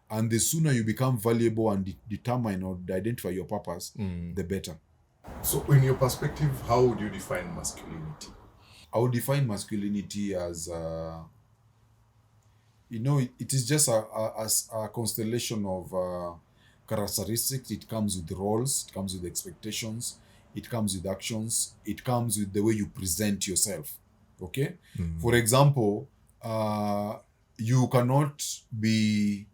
And the sooner you become valuable and determine or identify your purpose, the better.
So in your perspective, how would you define masculinity?
I would define masculinity as, it is just a constellation of characteristics. It comes with roles, it comes with expectations, it comes with actions, it comes with the way you present yourself. Okay? For example, you cannot be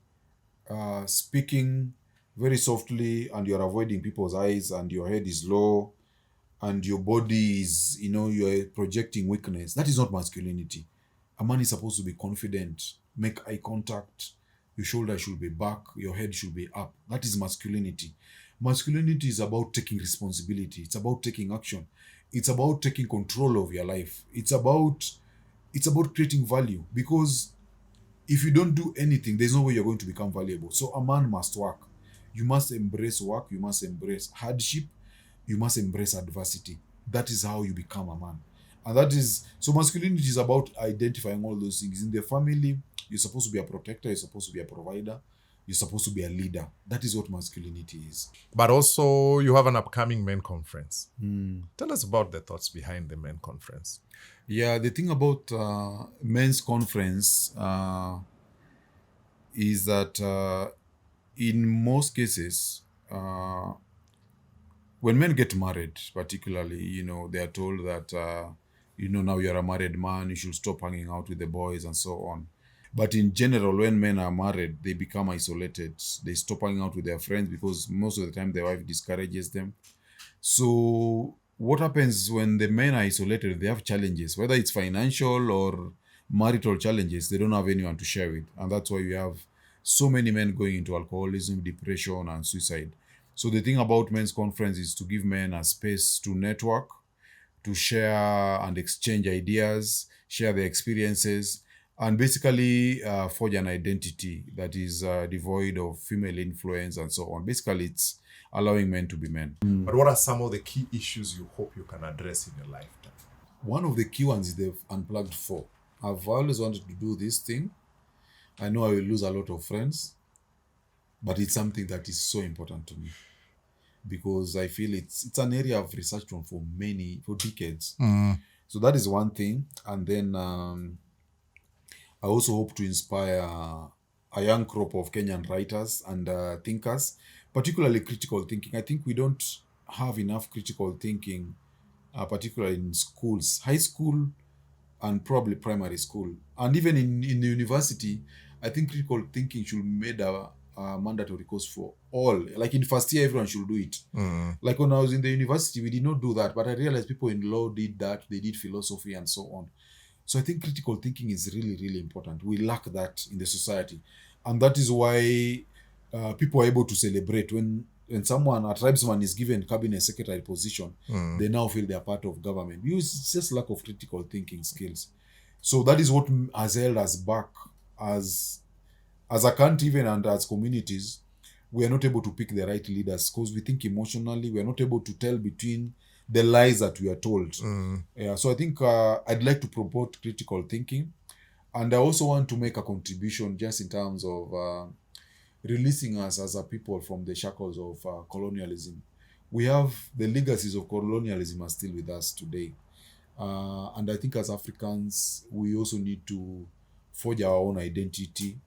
speaking very softly and you're avoiding people's eyes and your head is low and your body is, you're projecting weakness. That is not masculinity. A man is supposed to be confident, make eye contact, your shoulder should be back, your head should be up. That is masculinity. Masculinity is about taking responsibility. It's about taking action. It's about taking control of your life. It's about creating value, because if you don't do anything, there's no way you're going to become valuable. So a man must work. You must embrace work. You must embrace hardship. You must embrace adversity. That is how you become a man. And so masculinity is about identifying all those things. In the family, you're supposed to be a protector. You're supposed to be a provider. You're supposed to be a leader. That is what masculinity is.
But also, you have an upcoming men conference. Tell us about the thoughts behind the men conference.
Yeah, the thing about men's conference is that in most cases, when men get married, particularly, they are told that, now you're a married man, you should stop hanging out with the boys and so on. But in general, when men are married, they become isolated. They stop hanging out with their friends because most of the time their wife discourages them. So what happens when the men are isolated? They have challenges, whether it's financial or marital challenges. They don't have anyone to share with. And that's why you have so many men going into alcoholism, depression, and suicide. So the thing about men's conference is to give men a space to network, to share and exchange ideas, share their experiences, and basically forge an identity that is devoid of female influence and so on. Basically, it's allowing men to be men.
But what are some of the key issues you hope you can address in your lifetime?
One of the key ones is the Unplugged 4. I've always wanted to do this thing. I know I will lose a lot of friends, but it's something that is so important to me because I feel it's an area I've researched on for decades. So that is one thing. And then I also hope to inspire a young crop of Kenyan writers and thinkers, particularly critical thinking. I think we don't have enough critical thinking, particularly in schools, high school and probably primary school. And even in the university, I think critical thinking should be made a mandatory course for all. Like in first year, everyone should do it. Like when I was in the university, we did not do that, but I realized people in law did that. They did philosophy and so on. So I think critical thinking is really, really important. We lack that in the society. And that is why people are able to celebrate when someone, a tribesman, is given cabinet secretary position, they now feel they are part of government. Because it's just lack of critical thinking skills. So that is what has held us back as a country, even and as communities. We are not able to pick the right leaders because we think emotionally. We are not able to tell between the lies that we are told. Yeah, so I think I'd like to promote critical thinking, and I also want to make a contribution just in terms of releasing us as a people from the shackles of colonialism. We have the legacies of colonialism are still with us today, and I think as Africans we also need to forge our own identity,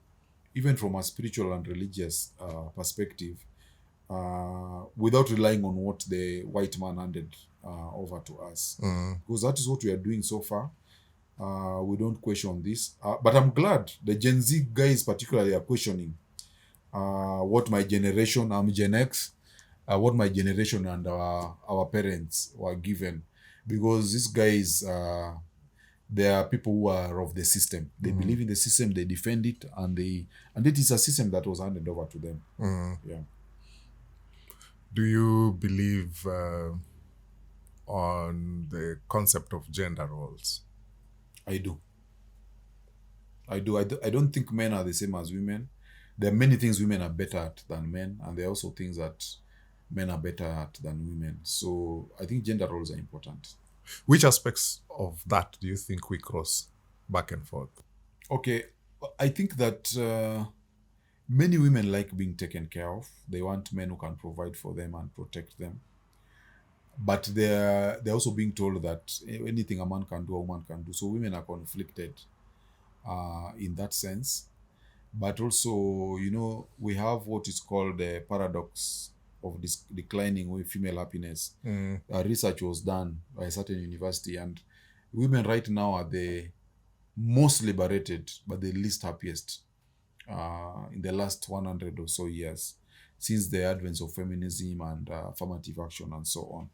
even from a spiritual and religious perspective, without relying on what the white man handed over to us. Because that is what we are doing so far. We don't question this. But I'm glad the Gen Z guys particularly are questioning what my generation, I'm Gen X, what my generation and our parents were given. Because these guys, they are people who are of the system. They believe in the system, they defend it, and it is a system that was handed over to them. Yeah.
Do you believe on the concept of gender roles?
I do. I don't think men are the same as women. There are many things women are better at than men, and there are also things that men are better at than women. So I think gender roles are important.
Which aspects of that do you think we cross back and forth?
Okay, I think that many women like being taken care of. They want men who can provide for them and protect them. But they're also being told that anything a man can do, a woman can do. So women are conflicted in that sense. But also, we have what is called the paradox of this declining with female happiness. Research was done by a certain university, and women right now are the most liberated but the least happiest in the last 100 or so years since the advent of feminism and affirmative action and so on.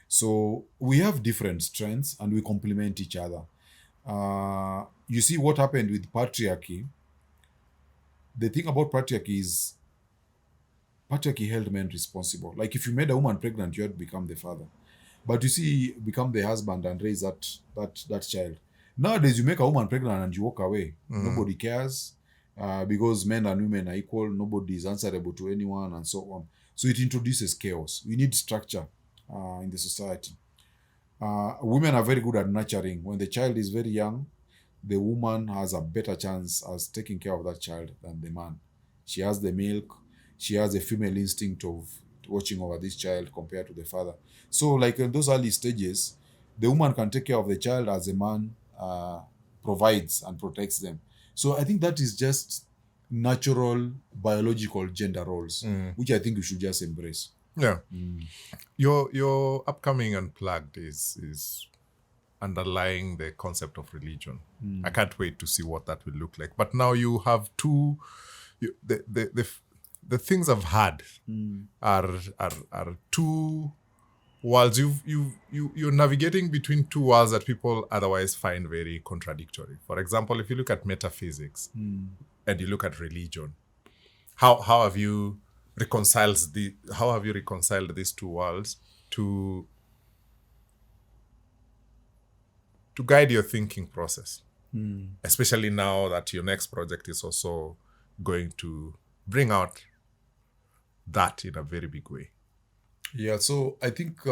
So we have different strengths and we complement each other. You see what happened with patriarchy. The thing about patriarchy is patriarchy held men responsible. Like if you made a woman pregnant, you had to become the father. But you see, become the husband and raise that child. Nowadays, you make a woman pregnant and you walk away. Nobody cares because men and women are equal. Nobody is answerable to anyone and so on. So it introduces chaos. We need structure in the society. Women are very good at nurturing. When the child is very young, the woman has a better chance as taking care of that child than the man. She has the milk. She has a female instinct of watching over this child compared to the father. So like in those early stages, the woman can take care of the child as the man provides and protects them. So I think that is just natural biological gender roles, which I think we should just embrace.
Yeah. Your upcoming Unplugged is underlying the concept of religion. I can't wait to see what that will look like. But now you have the things I've had are two worlds. You're navigating between two worlds that people otherwise find very contradictory. For example, if you look at metaphysics and you look at religion, how have you reconciled these two worlds to guide your thinking process? Especially now that your next project is also going to bring out that in a very big way.
Yeah, so I think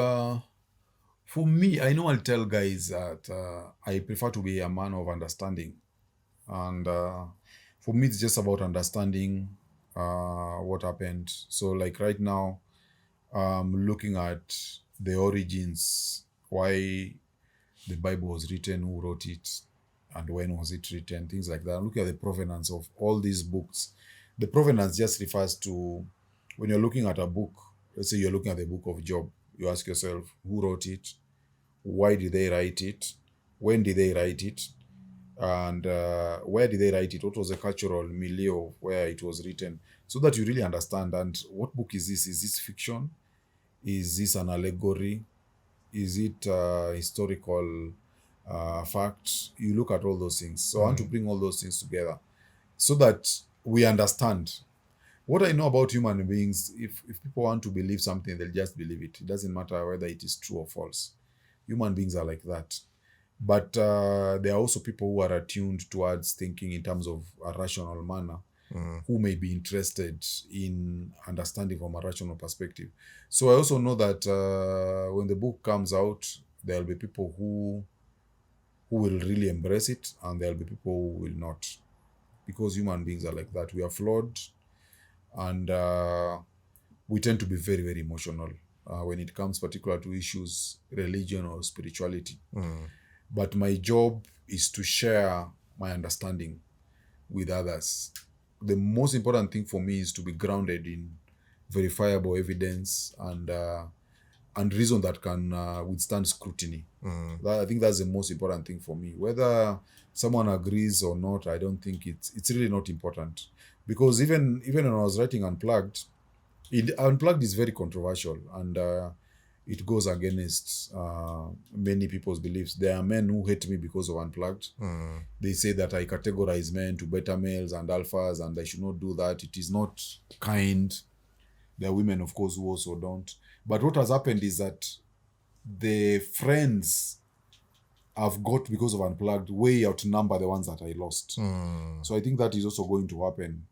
For me, I know I'll tell guys that I prefer to be a man of understanding. And for me, it's just about understanding what happened. So, like right now, looking at the origins, why the Bible was written, who wrote it, and when was it written, things like that. Look at the provenance of all these books. The provenance just refers to when you're looking at a book, let's say you're looking at the book of Job, you ask yourself, who wrote it? Why did they write it? When did they write it? And where did they write it? What was the cultural milieu of where it was written? So that you really understand. And what book is this? Is this fiction? Is this an allegory? Is it historical fact? You look at all those things. So I want to bring all those things together so that we understand. What I know about human beings, if people want to believe something, they'll just believe it. It doesn't matter whether it is true or false. Human beings are like that. But there are also people who are attuned towards thinking in terms of a rational manner, who may be interested in understanding from a rational perspective. So I also know that when the book comes out, there'll be people who will really embrace it, and there'll be people who will not, because human beings are like that. We are flawed, and we tend to be very, very emotional when it comes particular to issues, religion or spirituality. But my job is to share my understanding with others. The most important thing for me is to be grounded in verifiable evidence and reason that can withstand scrutiny. I think that's the most important thing for me. Whether someone agrees or not, I don't think it's really not important. Because even when I was writing Unplugged, Unplugged is very controversial, and it goes against many people's beliefs. There are men who hate me because of Unplugged. They say that I categorize men to beta males and alphas, and I should not do that. It is not kind. There are women, of course, who also don't. But what has happened is that the friends I've got because of Unplugged way outnumber the ones that I lost. So I think that is also going to happen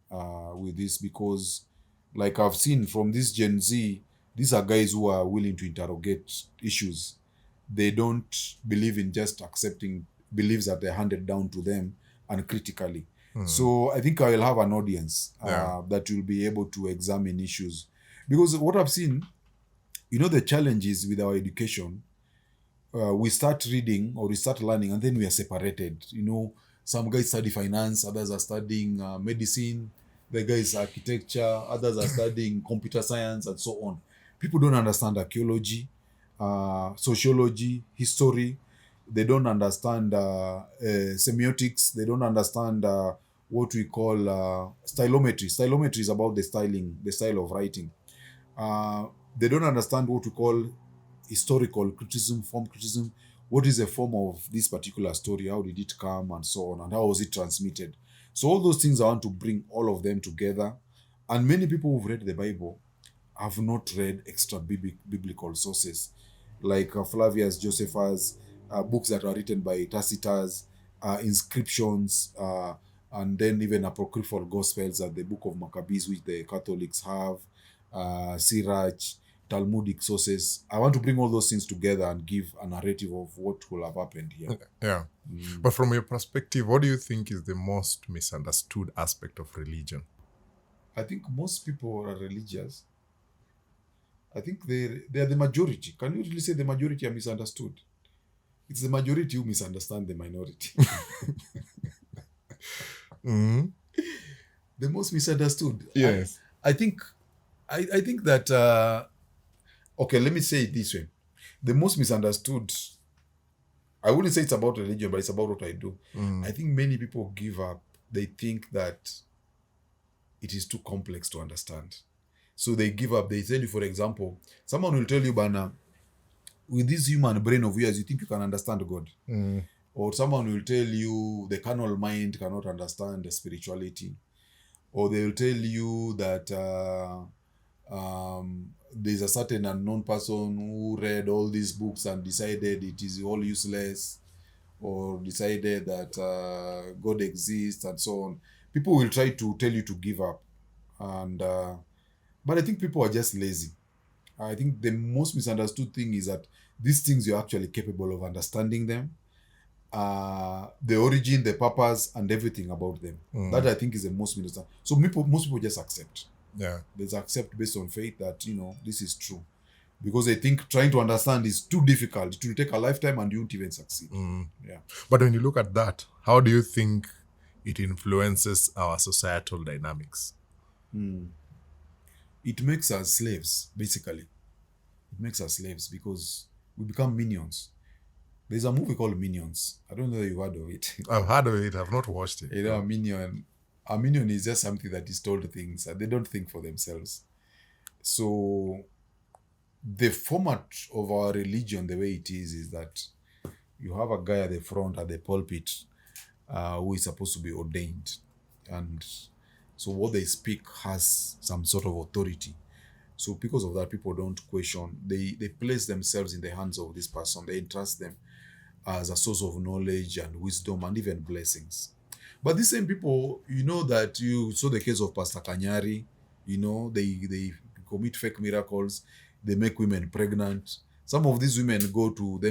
with this, because like I've seen from this Gen Z, these are guys who are willing to interrogate issues. They don't believe in just accepting beliefs that they're handed down to them uncritically. So I think I will have an audience that will be able to examine issues. Because what I've seen, the challenges with our education, we start reading or we start learning and then we are separated. Some guys study finance, others are studying medicine, the guys architecture, others are studying computer science, and so on. People don't understand archaeology, sociology, history. They don't understand semiotics. They don't understand what we call stylometry. Stylometry is about the style of writing. They don't understand what we call historical criticism, form criticism. What is the form of this particular story? How did it come, and so on, and how was it transmitted? So all those things, I want to bring all of them together. And many people who've read the Bible have not read extra biblical sources, like Flavius Josephus, books that are written by Tacitus, inscriptions, and then even apocryphal gospels, like the book of Maccabees, which the Catholics have, Sirach, Talmudic sources. I want to bring all those things together and give a narrative of what will have happened here.
Yeah. But from your perspective, what do you think is the most misunderstood aspect of religion?
I think most people are religious. I think they are the majority. Can you really say the majority are misunderstood? It's the majority who misunderstand the minority. The most misunderstood.
Yes.
I think that okay, let me say it this way. The most misunderstood, I wouldn't say it's about religion, but it's about what I do. I think many people give up. They think that it is too complex to understand. So they give up. They tell you, for example, someone will tell you, Bana, with this human brain of yours, you think you can understand God. Or someone will tell you the carnal mind cannot understand the spirituality. Or they will tell you that there's a certain unknown person who read all these books and decided it is all useless, or decided that God exists, and so on. People will try to tell you to give up. And but I think people are just lazy. I think the most misunderstood thing is that these things you're actually capable of understanding them, the origin, the purpose, and everything about them. That I think is the most misunderstood. So most people just accept.
Yeah.
They just accept based on faith that this is true, because they think trying to understand is too difficult. It will take a lifetime and you won't even succeed. Yeah.
But when you look at that, how do you think it influences our societal dynamics?
It makes us slaves, basically. It makes us slaves because we become minions. There's a movie called Minions. I don't know if you've heard of it.
I've heard of it. I've not watched it.
A minion is just something that is told things and they don't think for themselves. So the format of our religion, the way it is that you have a guy at the front at the pulpit who is supposed to be ordained. And so what they speak has some sort of authority. So because of that, people don't question. They place themselves in the hands of this person. They entrust them as a source of knowledge and wisdom and even blessings. But these same people, that you saw the case of Pastor Kanyari, they commit fake miracles. They make women pregnant. Some of these women go to them